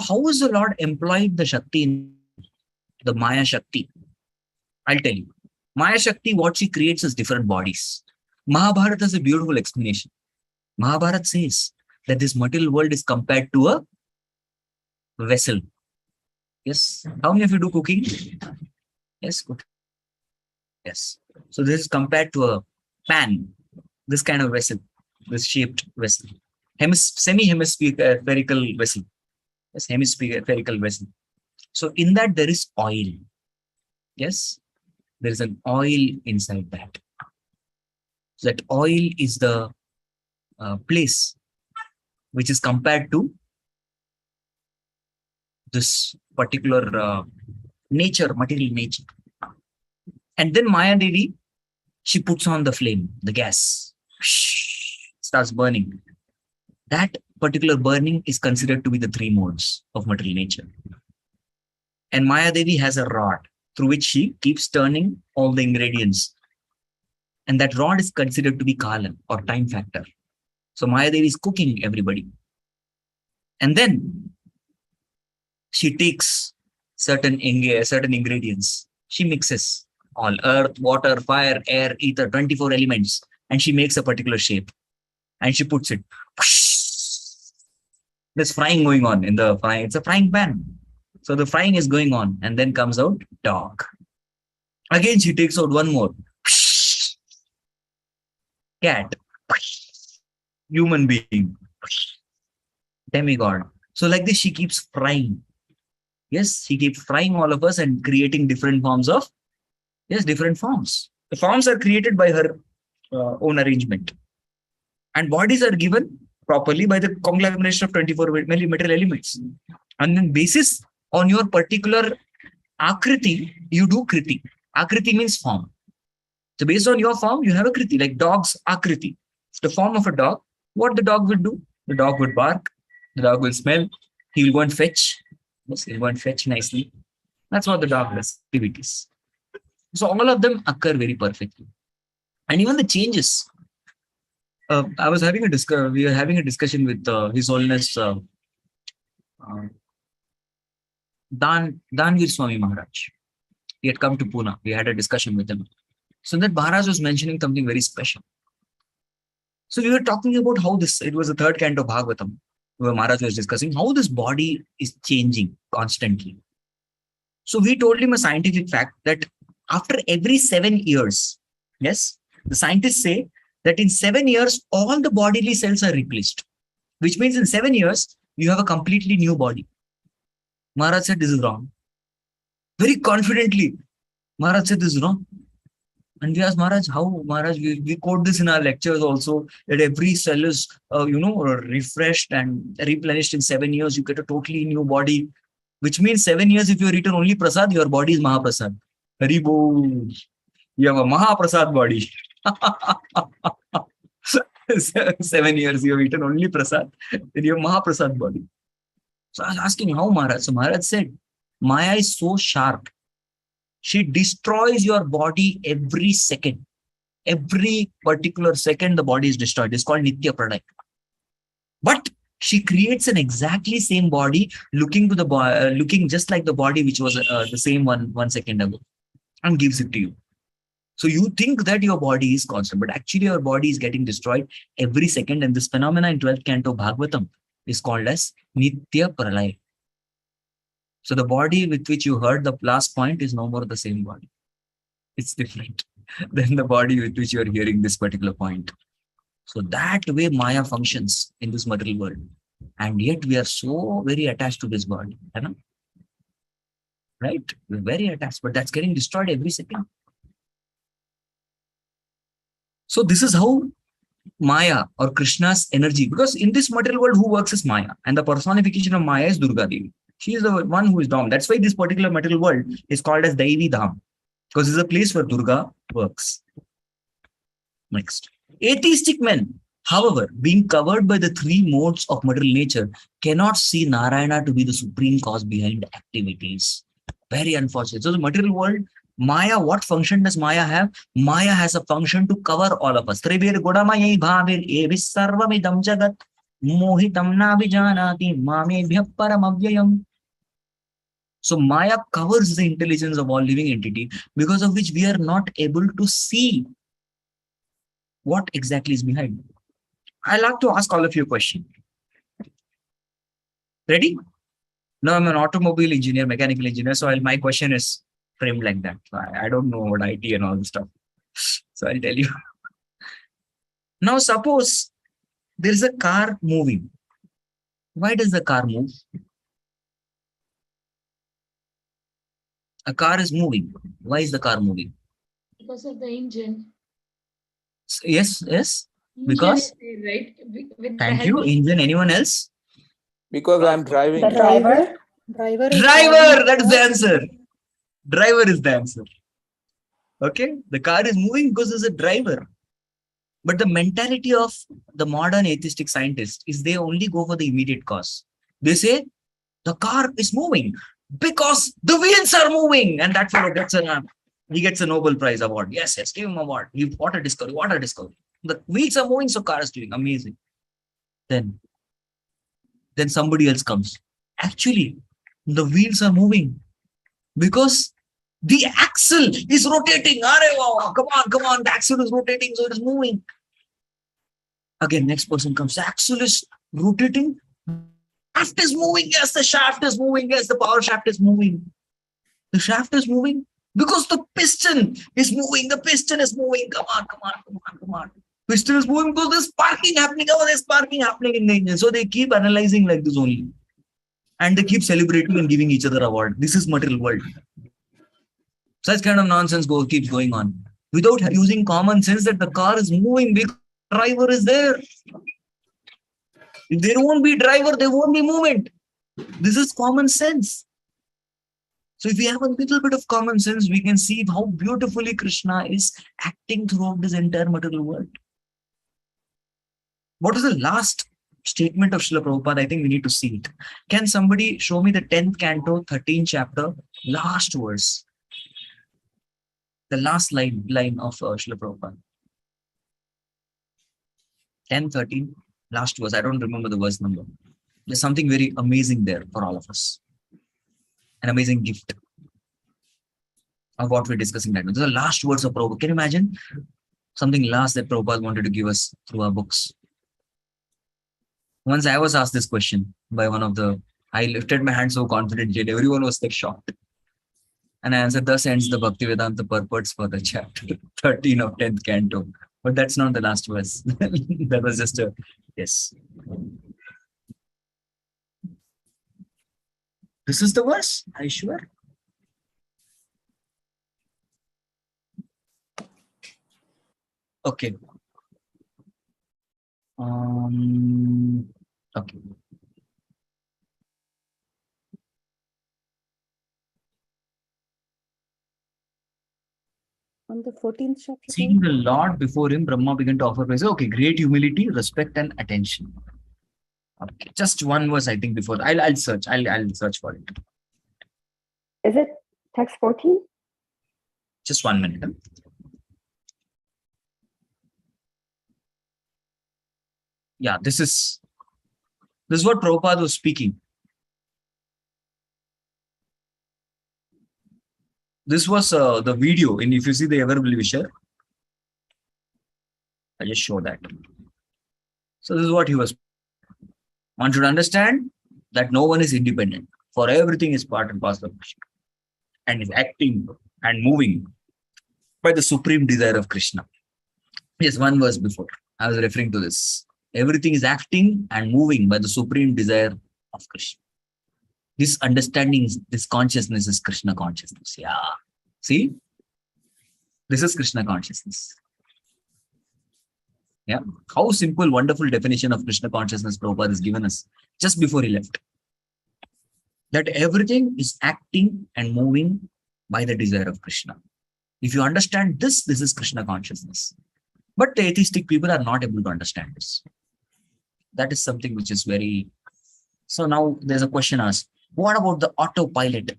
how is the Lord employing the Shakti in the Maya Shakti? I'll tell you. Maya Shakti, what she creates is different bodies. Mahabharata is a beautiful explanation. Mahabharata says that this material world is compared to a vessel. Yes. How many of you do cooking? Yes, cooking. Yes. So this is compared to a pan, this kind of vessel, this shaped vessel. Semi-hemispherical vessel. Yes, hemispherical vessel. So in that there is oil. Yes. There is an oil inside that. So that oil is the place which is compared to this particular nature, material nature. And then Maya Devi, she puts on the flame, the gas, starts burning. That particular burning is considered to be the three modes of material nature. And Maya Devi has a rod through which she keeps turning all the ingredients. And that rod is considered to be Kala or time factor. So Maya Devi is cooking everybody. And then she takes certain ingredients. She mixes all earth, water, fire, air, ether, 24 elements. And she makes a particular shape. and she puts it. There's frying going on in the frying. It's a frying pan. So the frying is going on, and then comes out dog. Again, she takes out one more. Cat. Human being. Demigod. So like this, she keeps frying. Yes, she keeps frying all of us and creating different forms of, yes, different forms. The forms are created by her own arrangement. And bodies are given properly by the conglomeration of 24 material elements. And then basis on your particular akriti, you do kriti. Akriti means form. So based on your form, you have a kriti, like dog's akriti. The form of a dog, what the dog will do? The dog would bark, the dog will smell, he will go and fetch. Yes, he'll go and fetch nicely. That's what the dog does, activities. So all of them occur very perfectly. And even the changes. I was having we were having a discussion with His Holiness Danvir Swami Maharaj. He had come to Pune. We had a discussion with him. So that Maharaj was mentioning something very special. So we were talking about how it was the third canto of Bhagavatam, where Maharaj was discussing how this body is changing constantly. So we told him a scientific fact that after every 7 years, yes, the scientists say that in 7 years, all the bodily cells are replaced, which means in 7 years, you have a completely new body. Maharaj said, this is wrong. Very confidently, Maharaj said, this is wrong. And we asked Maharaj, how? Maharaj, we quote this in our lectures also, that every cell is, refreshed and replenished in 7 years. You get a totally new body, which means 7 years, if you have eaten only prasad, your body is Mahaprasad. Haribo. You have a Mahaprasad body. 7 years you have eaten only prasad, then you have Mahaprasad body. So I was asking how, Maharaj? So Maharaj said, Maya is so sharp. She destroys your body every second. Every particular second, the body is destroyed. It's called Nitya Pranay. But she creates an exactly same body, looking just like the body which was the same 1 second ago, and gives it to you. So you think that your body is constant, but actually your body is getting destroyed every second. And this phenomena in 12th canto Bhagavatam is called as Nitya Pralaya. So the body with which you heard the last point is no more the same body. It's different than the body with which you are hearing this particular point. So that way Maya functions in this material world. And yet we are so very attached to this body. You know? Right? We're very attached, but that's getting destroyed every second. So this is how Maya or Krishna's energy, because in this material world, who works is Maya, and the personification of Maya is Durga Devi. She is the one who is Dham. That's why this particular material world is called as Daivi Dham, because it's a place where Durga works. Next. Atheistic men, however, being covered by the 3 modes of material nature, cannot see Narayana to be the supreme cause behind activities. Very unfortunate. So the material world, Maya, what function does Maya have? Maya has a function to cover all of us. Trivir Godamayai Bhavir Evis Sarvamidam Jagat Mohitam Navijanati Mamebhya Paramavyayam. So Maya covers the intelligence of all living entity, because of which we are not able to see what exactly is behind. I'd like to ask all of you a question. Ready? Now I'm an automobile engineer, mechanical engineer, so my question is framed like that. I don't know about IT and all this stuff. So I'll tell you. Now suppose there is a car moving. Why does the car move? A car is moving. Why is the car moving? Because of the engine. Yes. Engine Because? is there, right? With Thank you. Engine. Anyone else? Because I'm driving. The driver. Driver, that is the answer. Driver is the answer. Okay, the car is moving because there's a driver. But the mentality of the modern atheistic scientist is they only go for the immediate cause. They say the car is moving because the wheels are moving, and that fellow gets he gets a Nobel Prize award. Yes, give him an award. What a discovery! What a discovery! The wheels are moving, so car is doing amazing. Then somebody else comes. Actually, the wheels are moving because the axle is rotating. Come on, the axle is rotating, so it is moving. Again, next person comes. The axle is rotating. Shaft is moving. Yes, the shaft is moving. Yes, the power shaft is moving. The shaft is moving because the piston is moving. The piston is moving. Come on, come on, come on, come on. Piston is moving because there's sparking happening. Oh, there's sparking happening in the engine. So they keep analyzing like this only. And they keep celebrating and giving each other award. This is material world. Such kind of nonsense keeps going on. Without using common sense that the car is moving because the driver is there. If there won't be driver, there won't be movement. This is common sense. So if we have a little bit of common sense, we can see how beautifully Krishna is acting throughout this entire material world. What is the last statement of Srila Prabhupada? I think we need to see it. Can somebody show me the 10th canto, 13th chapter, last verse? The last line of Srila Prabhupada. 10, 13, last verse. I don't remember the verse number. There's something very amazing there for all of us. An amazing gift of what we're discussing right now. These are the last words of Prabhupada. Can you imagine something last that Prabhupada wanted to give us through our books? Once I was asked this question by I lifted my hand so confidently and everyone was like shocked. And I answered, thus ends the Bhaktivedanta purports for the chapter 13 of 10th canto. But that's not the last verse. That was just a yes. This is the verse? Are you sure? Okay. Okay. On the 14th chapter. Seeing the Lord before him, Brahma began to offer praise. Okay, great humility, respect, and attention. Okay, just one verse, I think, before. I'll search. I'll search for it. Is it text 14? Just 1 minute. Yeah, this is what Prabhupada was speaking. This was the video, and if you see the Everbly Visher, I just show that. So this is what he was. One should understand that no one is independent, for everything is part and parcel of Krishna, and is acting and moving by the supreme desire of Krishna. Yes, one verse before, I was referring to this. Everything is acting and moving by the supreme desire of Krishna. This understanding, this consciousness is Krishna consciousness. Yeah. See? This is Krishna consciousness. Yeah. How simple, wonderful definition of Krishna consciousness Prabhupada has given us just before he left. That everything is acting and moving by the desire of Krishna. If you understand this, this is Krishna consciousness. But the atheistic people are not able to understand this. That is something which is very... So now there's a question asked. What about the autopilot?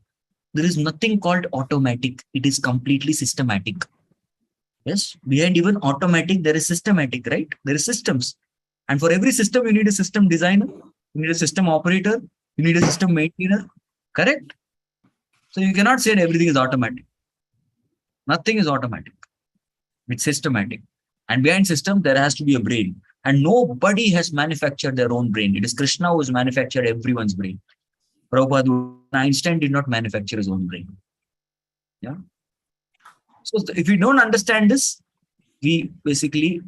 There is nothing called automatic. It is completely systematic. Yes, behind even automatic, there is systematic, right? There is systems. And for every system, you need a system designer, you need a system operator, you need a system maintainer, correct? So you cannot say that everything is automatic. Nothing is automatic. It's systematic. And behind system, there has to be a brain. And nobody has manufactured their own brain. It is Krishna who has manufactured everyone's brain. Prabhupada, Einstein did not manufacture his own brain. Yeah. So if we don't understand this, we basically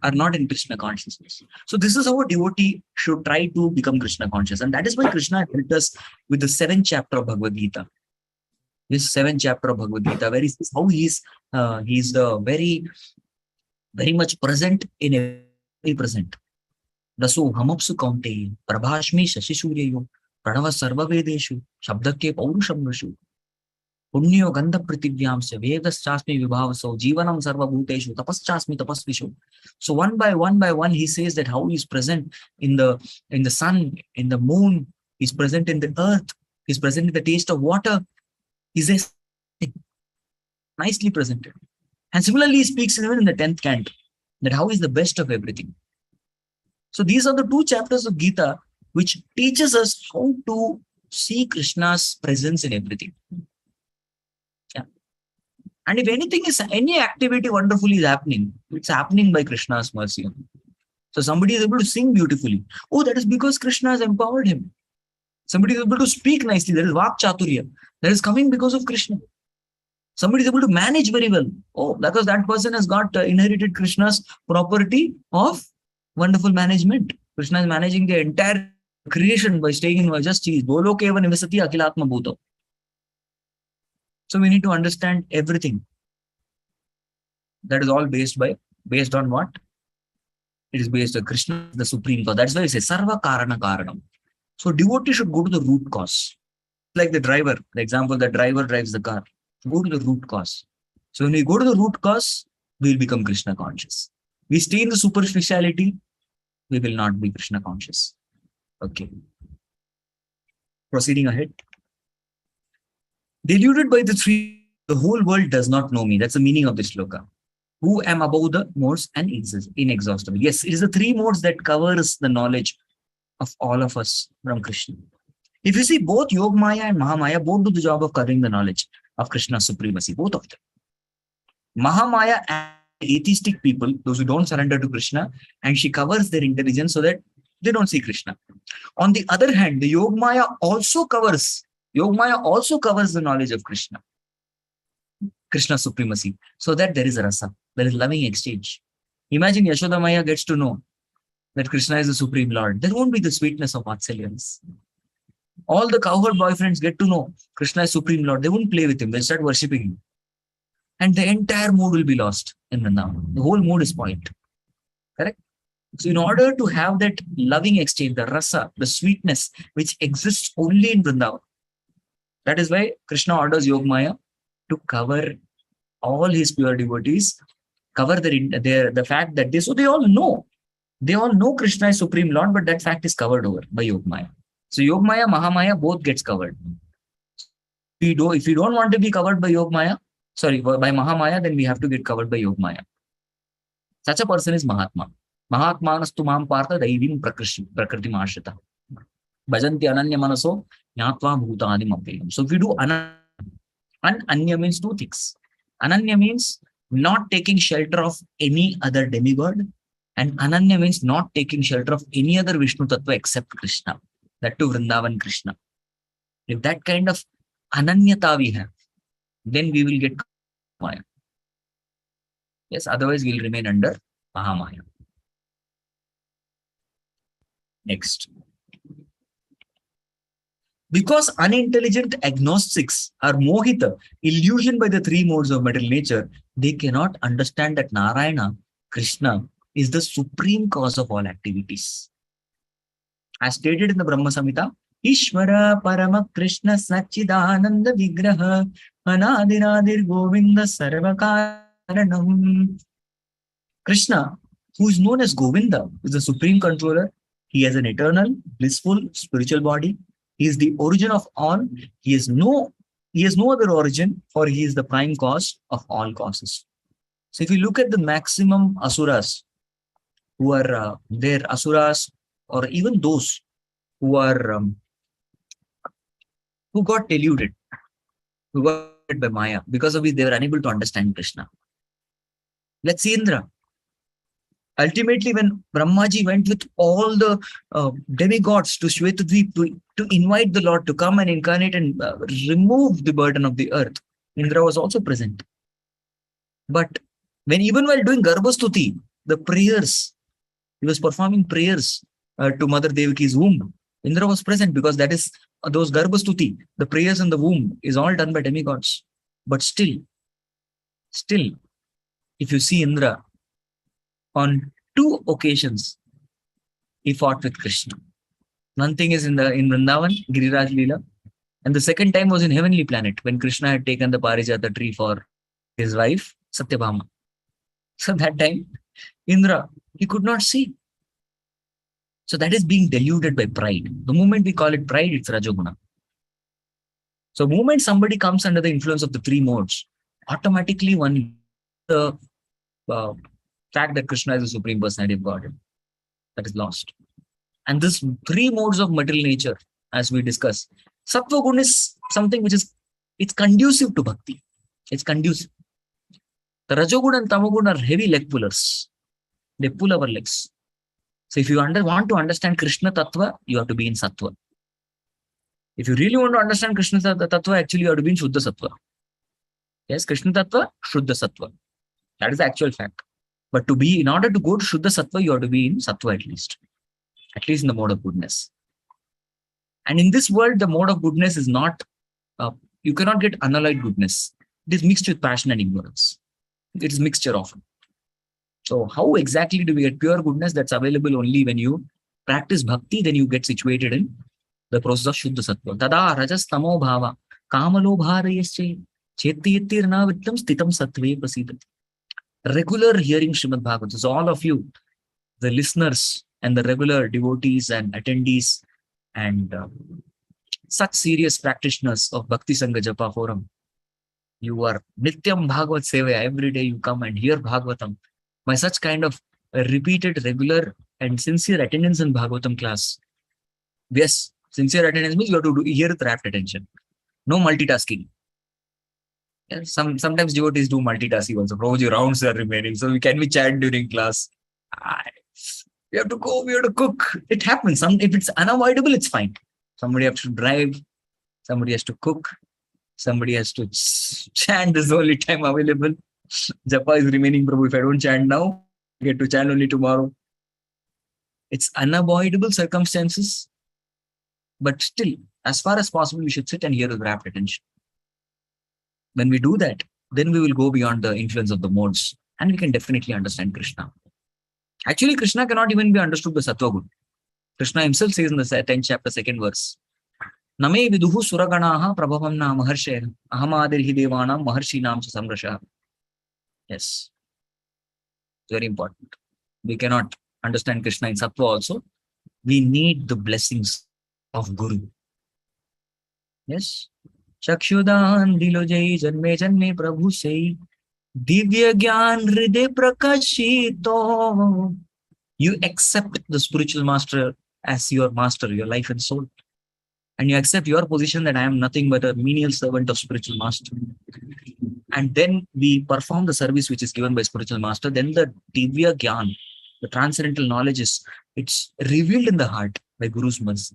are not in Krishna consciousness. So this is how a devotee should try to become Krishna conscious. And that is why Krishna helped us with the 7th chapter of Bhagavad Gita. This 7th chapter of Bhagavad Gita, where he says how he's the very, very much present in every present. Daso hamapsu kaunte, prabhashmi shashisuryayo, pranava sarva vedeshu, shabdakke paurusham vashu. Punyo gandha prativyamsya vedaschasmi vibhavaso jivanam sarva bhuteshu tapaschasmi tapasvishu. So one by one he says that how he is present in the sun, in the moon, he's present in the earth, he's present in the taste of water. He's nicely presented. And similarly he speaks even in the 10th canto that how is the best of everything. So these are the 2 chapters of Gita which teaches us how to see Krishna's presence in everything. And if any activity wonderfully is happening, it's happening by Krishna's mercy. So somebody is able to sing beautifully. Oh, that is because Krishna has empowered him. Somebody is able to speak nicely. That is Vak Chaturya. That is coming because of Krishna. Somebody is able to manage very well. Oh, because that person has got inherited Krishna's property of wonderful management. Krishna is managing the entire creation by staying in Vajasti. Bolo keva nivasati akilatma bhuto. So we need to understand everything. That is all based on what? It is based on Krishna, the supreme cause. That's why we say Sarva Karana Karanam. So devotee should go to the root cause. Like the driver, the example, the driver drives the car. Go to the root cause. So when we go to the root cause, we will become Krishna conscious. We stay in the superficiality, we will not be Krishna conscious. Okay. Proceeding ahead. Deluded by the three, the whole world does not know me. That's the meaning of this shloka. Who am above the modes and inexhaustible. Yes, it is the three modes that covers the knowledge of all of us from Krishna. If you see, both Yogamaya and Mahamaya both do the job of covering the knowledge of Krishna's supremacy, both of them. Mahamaya and atheistic people, those who don't surrender to Krishna, and she covers their intelligence so that they don't see Krishna. On the other hand, the Yogamaya also covers the knowledge of Krishna, Krishna's supremacy, so that there is a rasa, there is loving exchange. Imagine Yashoda Maya gets to know that Krishna is the Supreme Lord. There won't be the sweetness of Vatsalyans. All the cowherd boyfriends get to know Krishna is Supreme Lord. They won't play with him. They'll start worshipping him. And the entire mood will be lost in Vrindavan. The whole mood is spoiled. Correct? So in order to have that loving exchange, the rasa, the sweetness, which exists only in Vrindavan, that is why Krishna orders Yogamaya to cover all his pure devotees, cover the fact that they all know Krishna is Supreme Lord, but that fact is covered over by Yogamaya. So Yogamaya, Mahamaya both gets covered. If you don't want to be covered by Yogamaya, by Mahamaya, then we have to get covered by Yogamaya. Such a person is Mahatma. Mahatmanastu mam partha daivim prakriti mashita. Bhajanti ananya manaso nyatva bhutani mapeyam. So if you do Ananya means two things. Ananya means not taking shelter of any other demigod, and Ananya means not taking shelter of any other Vishnu Tattva except Krishna. That to Vrindavan Krishna. If that kind of Ananyata we have, then we will get Maya. Yes, otherwise we will remain under Mahamaya. Next. Because unintelligent agnostics are mohita, illusioned by the three modes of material nature, they cannot understand that Narayana, Krishna, is the supreme cause of all activities. As stated in the Brahma Samhita, Ishvara Parama Krishna Sachidananda Vigraha Anadiradir Govinda Sarvakaranam. Krishna, who is known as Govinda, is the supreme controller. He has an eternal, blissful, spiritual body. He is the origin of all. He has no other origin, for he is the prime cause of all causes. So if you look at the maximum asuras who are there, asuras, or even those who are who got deluded, who got by Maya, because of which they were unable to understand Krishna. Let's see Indra. Ultimately, when Brahmaji went with all the demigods to Shvetadvip to invite the Lord to come and incarnate and remove the burden of the earth, Indra was also present. But even while doing Garbhastuti, the prayers, he was performing prayers to Mother Devaki's womb. Indra was present because that is those Garbhastuti, the prayers in the womb, is all done by demigods. But still, if you see Indra, on two occasions, he fought with Krishna. One thing is in Vrindavan, Giriraj Leela, and the second time was in Heavenly Planet when Krishna had taken the Parijata tree for his wife, Satyabhama. So that time, Indra, he could not see. So that is being deluded by pride. The moment we call it pride, it's Rajoguna. So the moment somebody comes under the influence of the three modes, automatically the fact that Krishna is the Supreme Personality of God, that is lost. And this three modes of material nature, as we discuss, Sattva Guna is something which is, it's conducive to bhakti. It's conducive. The Rajoguna and Tamoguna are heavy leg pullers. They pull our legs. So if you want to understand Krishna Tattva, you have to be in Sattva. If you really want to understand Krishna Tattva, actually you have to be in Shuddha Sattva. Yes, Krishna Tattva, Shuddha Sattva. That is the actual fact. But in order to go to Shuddha Sattva, you have to be in Sattva at least in the mode of goodness. And in this world, the mode of goodness is not, you cannot get unalloyed goodness. It is mixed with passion and ignorance. It is mixture often. So how exactly do we get pure goodness? That's available only when you practice bhakti, then you get situated in the process of Shuddha Sattva. Tada rajas tamo bhava kamalo bharayasche chettitirna vittam stitam sattve prasidati. Regular hearing Srimad Bhagavatam. So all of you, the listeners and the regular devotees and attendees and such serious practitioners of Bhakti Sangha Japa Forum, you are Nityam Bhagavat Sevaya. Every day you come and hear Bhagavatam. By such kind of repeated, regular and sincere attendance in Bhagavatam class. Yes, sincere attendance means you have to hear with rapt attention. No multitasking. Yeah, sometimes devotees do multitasking also. Prabhuji, rounds are remaining. So can we chat during class? We have to go, we have to cook. It happens. If it's unavoidable, it's fine. Somebody has to drive. Somebody has to cook. Somebody has to chant. This is the only time available. Japa is remaining, Prabhu. If I don't chant now, I get to chant only tomorrow. It's unavoidable circumstances. But still, as far as possible, we should sit and hear with rapt attention. When we do that, then we will go beyond the influence of the modes and we can definitely understand Krishna. Actually, Krishna cannot even be understood by Sattva Guna. Krishna himself says in the 10th chapter, 2nd verse, Name viduhu suraganaha prabhavam na maharshaya ahamadirhi devanam maharshinam cha samrasha. Yes. Very important. We cannot understand Krishna in Sattva also. We need the blessings of Guru. Yes. Chakshudan dilojai janme janme prabhu sei divya gyan hriday prakashito. You accept the spiritual master as your master, your life and soul. And you accept your position that I am nothing but a menial servant of spiritual master. And then we perform the service which is given by spiritual master. Then the divya gyan, the transcendental knowledge it's revealed in the heart by Guru's mercy.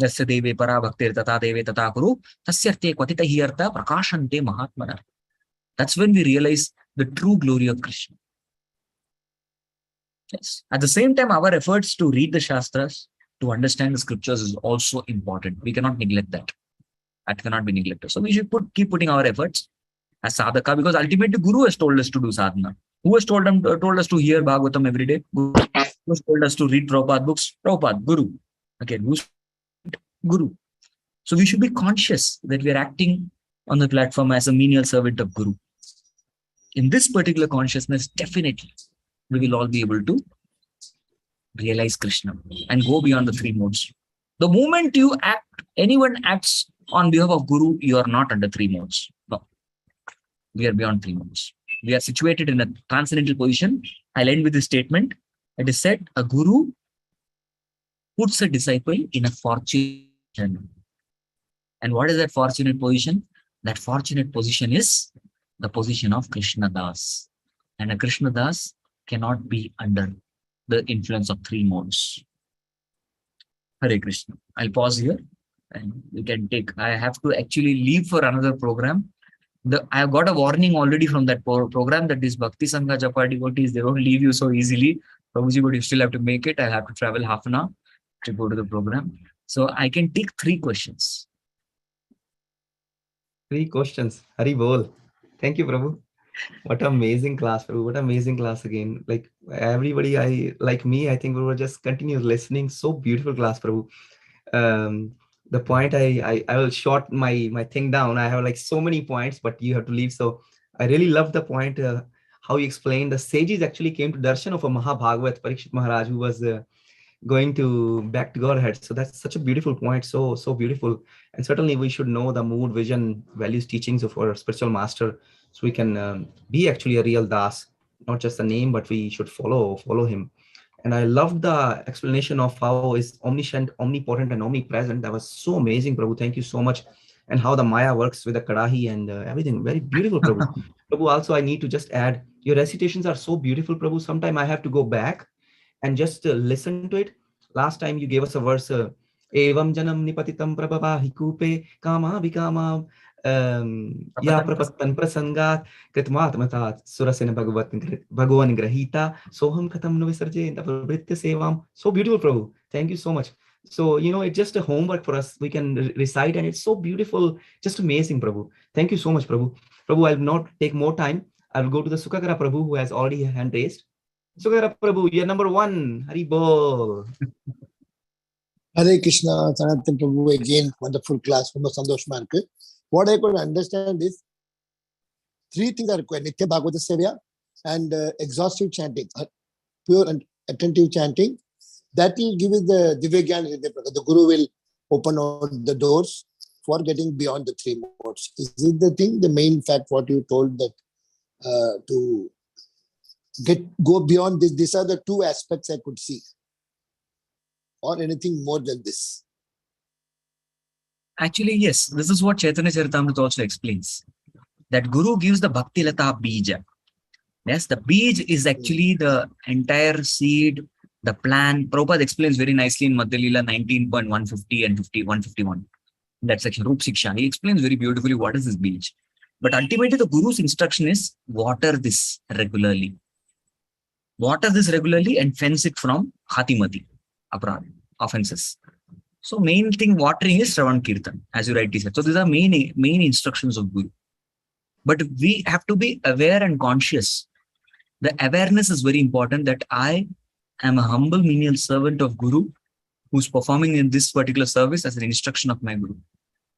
Yasya deve para bhaktir tata deve tata guru tasyarte kvatita hiyarta prakashante mahatmana. That's when we realize the true glory of Krishna. Yes. At the same time, our efforts to read the Shastras, to understand the scriptures is also important. We cannot neglect that. That cannot be neglected. So we should keep putting our efforts as sadhaka, because ultimately Guru has told us to do sadhana. Who has told us to hear Bhagavatam every day? Guru. Who has told us to read Prabhupada books? Prabhupada, Guru. Again, who's Guru? So we should be conscious that we are acting on the platform as a menial servant of Guru. In this particular consciousness, definitely we will all be able to realize Krishna and go beyond the three modes. The moment anyone acts on behalf of Guru, you are not under three modes. No. We are beyond three modes. We are situated in a transcendental position. I'll end with this statement. It is said, a Guru puts a disciple in a fortunate position. And what is that fortunate position? That fortunate position is the position of Krishna Das. And a Krishna Das cannot be under the influence of three modes. Hare Krishna. I'll pause here and you can take. I have to actually leave for another program. I have got a warning already from that program that these Bhakti Sangha Japa devotees, they don't leave you so easily. Prabhuji, but you still have to make it. I'll have to travel half an hour to go to the program. So I can take 3 questions. 3 questions. Hari Bol. Thank you, Prabhu. What amazing class, Prabhu. What amazing class again. Like everybody, I think we will just continue listening. So beautiful class, Prabhu. The point I will short my thing down. I have like so many points, but you have to leave. So I really love the point how you explained the sages actually came to darshan of a Mahabhagavat, Parikshit Maharaj, who was going to back to Godhead. So that's such a beautiful point. So beautiful. And certainly we should know the mood, vision, values, teachings of our spiritual master, so we can be actually a real Das, not just a name, but we should follow him. And I love the explanation of how is omniscient, omnipotent, and omnipresent. That was so amazing, Prabhu. Thank you so much. And how the Maya works with the Kadahi and everything. Very beautiful, Prabhu. Prabhu, also I need to just add, your recitations are so beautiful, Prabhu. Sometime I have to go back and just listen to it. Last time you gave us a verse, Evam janam nipatitam prabhavahi kupe kama vikama ya prapattan prasangat kritmatmatat surasena bhagavan grahita soham katam no visarje pravritya sevam. So beautiful, Prabhu. Thank you so much. So, it's just a homework for us. We can recite, and it's so beautiful, just amazing, Prabhu. Thank you so much, Prabhu. Prabhu, I'll not take more time. I'll go to the Sukagara Prabhu, who has already a hand raised. Sukagara Prabhu, you're number 1. Hari Bol. Hare Krishna, Sanatana Prabhu, again, wonderful class from Sandosh Market. What I could understand is 3 things are required: Nitya Bhagavata Sevya and exhaustive chanting, pure and attentive chanting. That will give you the Divya. The Guru will open all the doors for getting beyond the 3 modes. Is it the thing, the main fact, what you told, that to go beyond this? These are the 2 aspects I could see, or anything more than this? Actually, yes, this is what Chaitanya Charitamrita also explains. That Guru gives the Bhakti Lata Bija. Yes, the Bij is actually the entire seed, the plan. Prabhupada explains very nicely in Madhya Lila 19.150 and 151. That section, Rup Siksha. He explains very beautifully what is this Bij. But ultimately, the Guru's instruction is water this regularly. Water this regularly and fence it from Hatimati, offenses. So main thing watering is Shravan Kirtan, as you rightly said. So these are main instructions of Guru. But we have to be aware and conscious. The awareness is very important, that I am a humble menial servant of Guru who's performing in this particular service as an instruction of my Guru.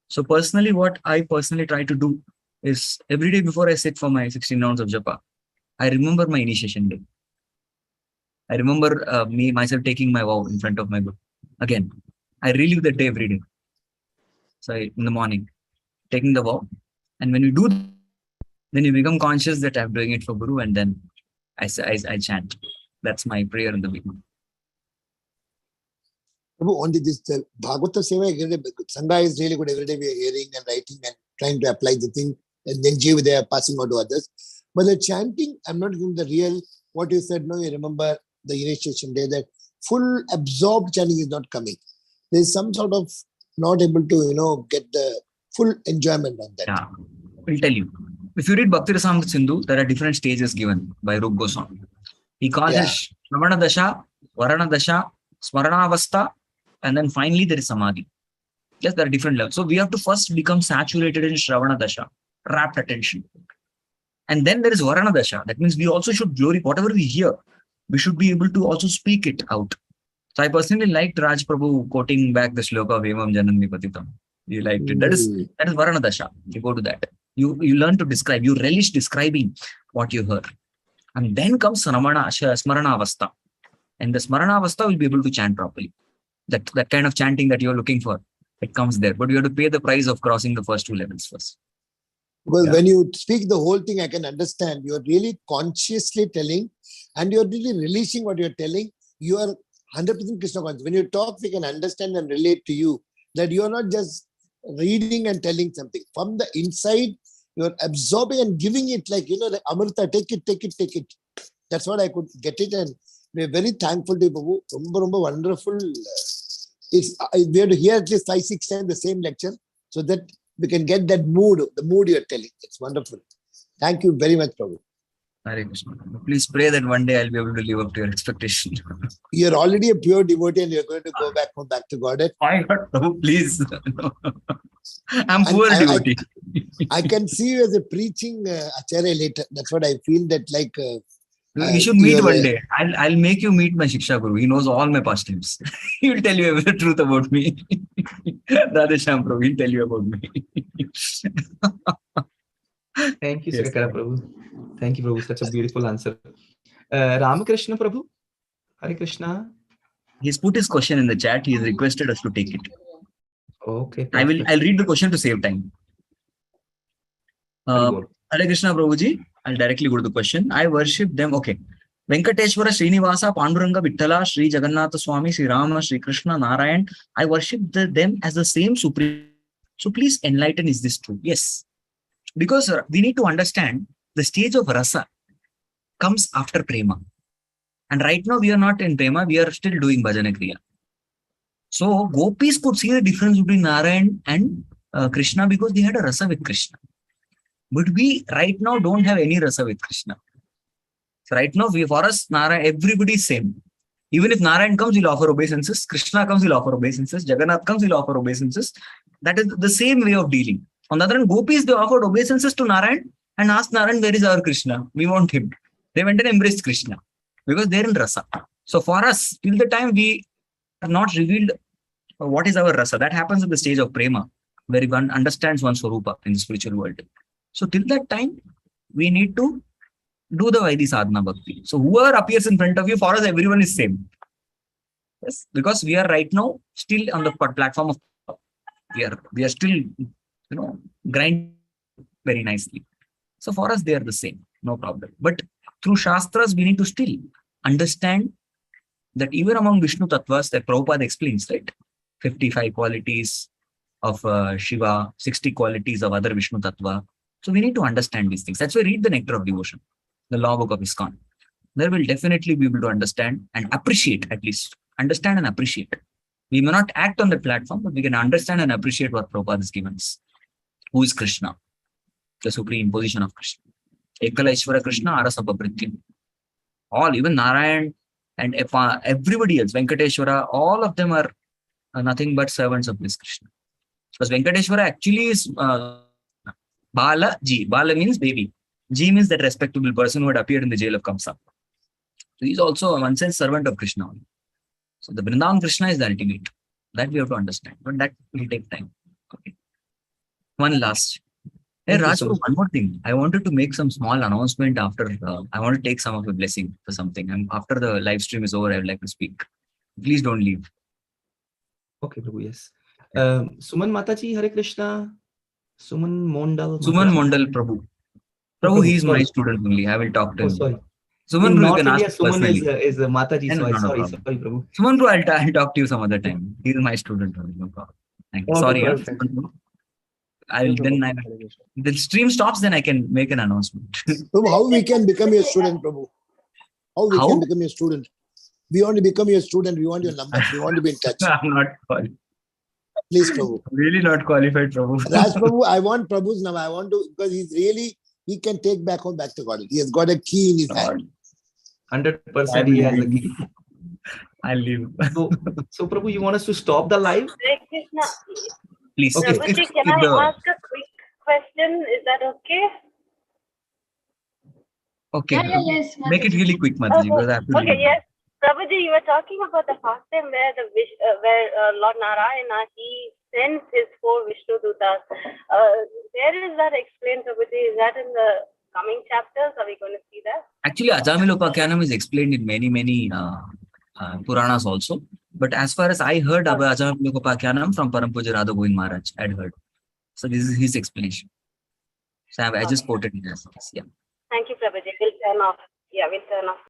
So personally, what I personally try to do is every day before I sit for my 16 rounds of japa, I remember my initiation day. I remember myself taking my vow in front of my Guru. Again, I relive that day every day. So in the morning, taking the vow. And when you do, then you become conscious that I'm doing it for Guru, and then I chant. That's my prayer in the beginning. Only this Bhagavata Seva, Sangha is really good. Every day we are hearing and writing and trying to apply the thing, and then they are passing on to others. But the chanting, I'm not giving the real, what you said, no, you remember the initiation day, that full absorbed chanting is not coming. There's some sort of not able to, get the full enjoyment on that. Yeah, I'll tell you. If you read Bhakti Rasamrita Sindhu, there are different stages given by Rup Goswami. He calls it Shravana Dasha, Varana Dasha, Smaranavastha, and then finally there is Samadhi. Yes, there are different levels. So we have to first become saturated in Shravana Dasha, rapt attention. And then there is Varana Dasha. That means we also should glorify whatever we hear. We should be able to also speak it out. So I personally liked Raj Prabhu quoting back the shloka of Evam Janam Nipatitam. You liked it. That is Varana Dasha. You go to that. You learn to describe. You relish describing what you heard. And then comes Smarana Avastha. And the Smarana Avastha will be able to chant properly. That kind of chanting that you're looking for, it comes there. But you have to pay the price of crossing the first 2 levels first. Well, when you speak the whole thing, I can understand. You're really consciously telling, and you're really releasing what you're telling. You are 100% Krishna conscious. When you talk, we can understand and relate to you, that you are not just reading and telling something. From the inside, you're absorbing and giving it like, like Amrita, take it. That's what I could get it. And we're very thankful to you, Prabhu. Wonderful. We have to hear at least 5-6 times the same lecture, so that we can get that mood, the mood you're telling. It's wonderful. Thank you very much, Prabhu. Hare Krishna. Please pray that one day I'll be able to live up to your expectation. You're already a pure devotee and you're going to go back to Godhead. My God, Prabhu, please. I'm poor devotee. I can see you as a preaching acharya later. That's what I feel, that like... you should meet one day. I'll make you meet my Shiksha Guru. He knows all my pastimes. He will tell you every truth about me. Radhesham Prabhu, he'll tell you about me. Thank you, Sukakara Prabhu. Thank you, Prabhu. Such a beautiful answer. Ramakrishna Prabhu. Hare Krishna. He's put his question in the chat. He has requested us to take it. Okay. I'll read the question to save time. Hare Krishna Prabhuji. I'll directly go to the question. I worship them. Okay. Venkateshwara, Srinivasa, Panduranga, Vittala, Sri Jagannatha Swami, Sri Rama, Sri Krishna, Narayan. I worship them as the same supreme. So please enlighten, is this true? Yes. Because we need to understand the stage of rasa comes after prema. And right now we are not in Prema, we are still doing Bhajana Kriya. So gopis could see the difference between Narayan and Krishna because they had a rasa with Krishna. But we right now don't have any rasa with Krishna. So right now, for us, Narayan, everybody is same. Even if Narayan comes, we'll offer obeisances. Krishna comes, we'll offer obeisances. Jagannath comes, we'll offer obeisances. That is the same way of dealing. On the other hand, gopis, they offered obeisances to Narayan and asked Narayan, where is our Krishna? We want him. They went and embraced Krishna because they're in rasa. So for us, till the time we have not revealed what is our rasa, that happens at the stage of prema, where one understands one's swarupa in the spiritual world. So till that time, we need to do the Vaidhi sadhana bhakti. So whoever appears in front of you, for us, everyone is same. Yes, because we are right now still on the platform of we are still, grind very nicely. So for us, they are the same, no problem. But through Shastras, we need to still understand that even among Vishnu Tattvas, that Prabhupada explains, right? 55 qualities of Shiva, 60 qualities of other Vishnu Tattva. So we need to understand these things. That's why read the Nectar of Devotion, the law book of ISKCON. There will definitely be able to understand and appreciate, at least understand and appreciate. We may not act on the platform, but we can understand and appreciate what Prabhupada has given us. Who is Krishna? The supreme position of Krishna. Ekala Ishvara Krishna, Arasapapritya. All, even Narayan and everybody else, Venkateshwara, all of them are nothing but servants of this Krishna. Because Venkateshwara actually is Bala Ji. Bala means baby. Ji means that respectable person who had appeared in the jail of Kamsa. So he is also, in one sense, servant of Krishna. So the Vrindavan Krishna is the ultimate. That we have to understand. But that will take time. Okay. One last. Hey, Raj, one more thing. I wanted to make some small announcement after. I want to take some of the blessing for something. And after the live stream is over, I would like to speak. Please don't leave. Okay, Prabhu, yes. Suman Mataji, Hare Krishna. Suman Mondal. Suman Mondal, Prabhu. Prabhu, he is my student only. I will talk to him. Sorry. Suman, in you North can India, ask Suman personally. is Mataji, so No, sorry, problem. Prabhu. Suman, bro, I'll talk to you some other time. He is my student only. No problem. Thank you. Okay, Sorry. perfect. The stream stops, then I can make an announcement. Prabhu, how we can become your student, Prabhu? How we can become your student? We want to become your student. We want your number. We want to be in touch. I'm not qualified. Please, Prabhu. Really not qualified, Prabhu. Raj Prabhu, I want Prabhu's number. I want to, because he can take back home back to God. He has got a key in his hand. 100% he has a key. I'll leave. So Prabhu, you want us to stop the live? Krishna. Please. Okay. Prabhuji, can I ask a quick question? Is that okay? Okay. Yeah, yes. Make it really quick, Mataji, because I have to leave. Okay, yes. Prabhuji, you were talking about the first time where Lord Narayana, he sends his 4 Vishnu Dutas. Where is that explained, Prabhuji? Is that in the coming chapters? Are we going to see that? Actually, Ajamilopakhyanam is explained in many Puranas also. But as far as I heard about Ajamilopakhyanam from Param Puja Radha Govind Maharaj, I had heard. So this is his explanation. So I just quoted it as yeah. Thank you, Prabhuji. We'll turn off. Yeah, we'll turn off.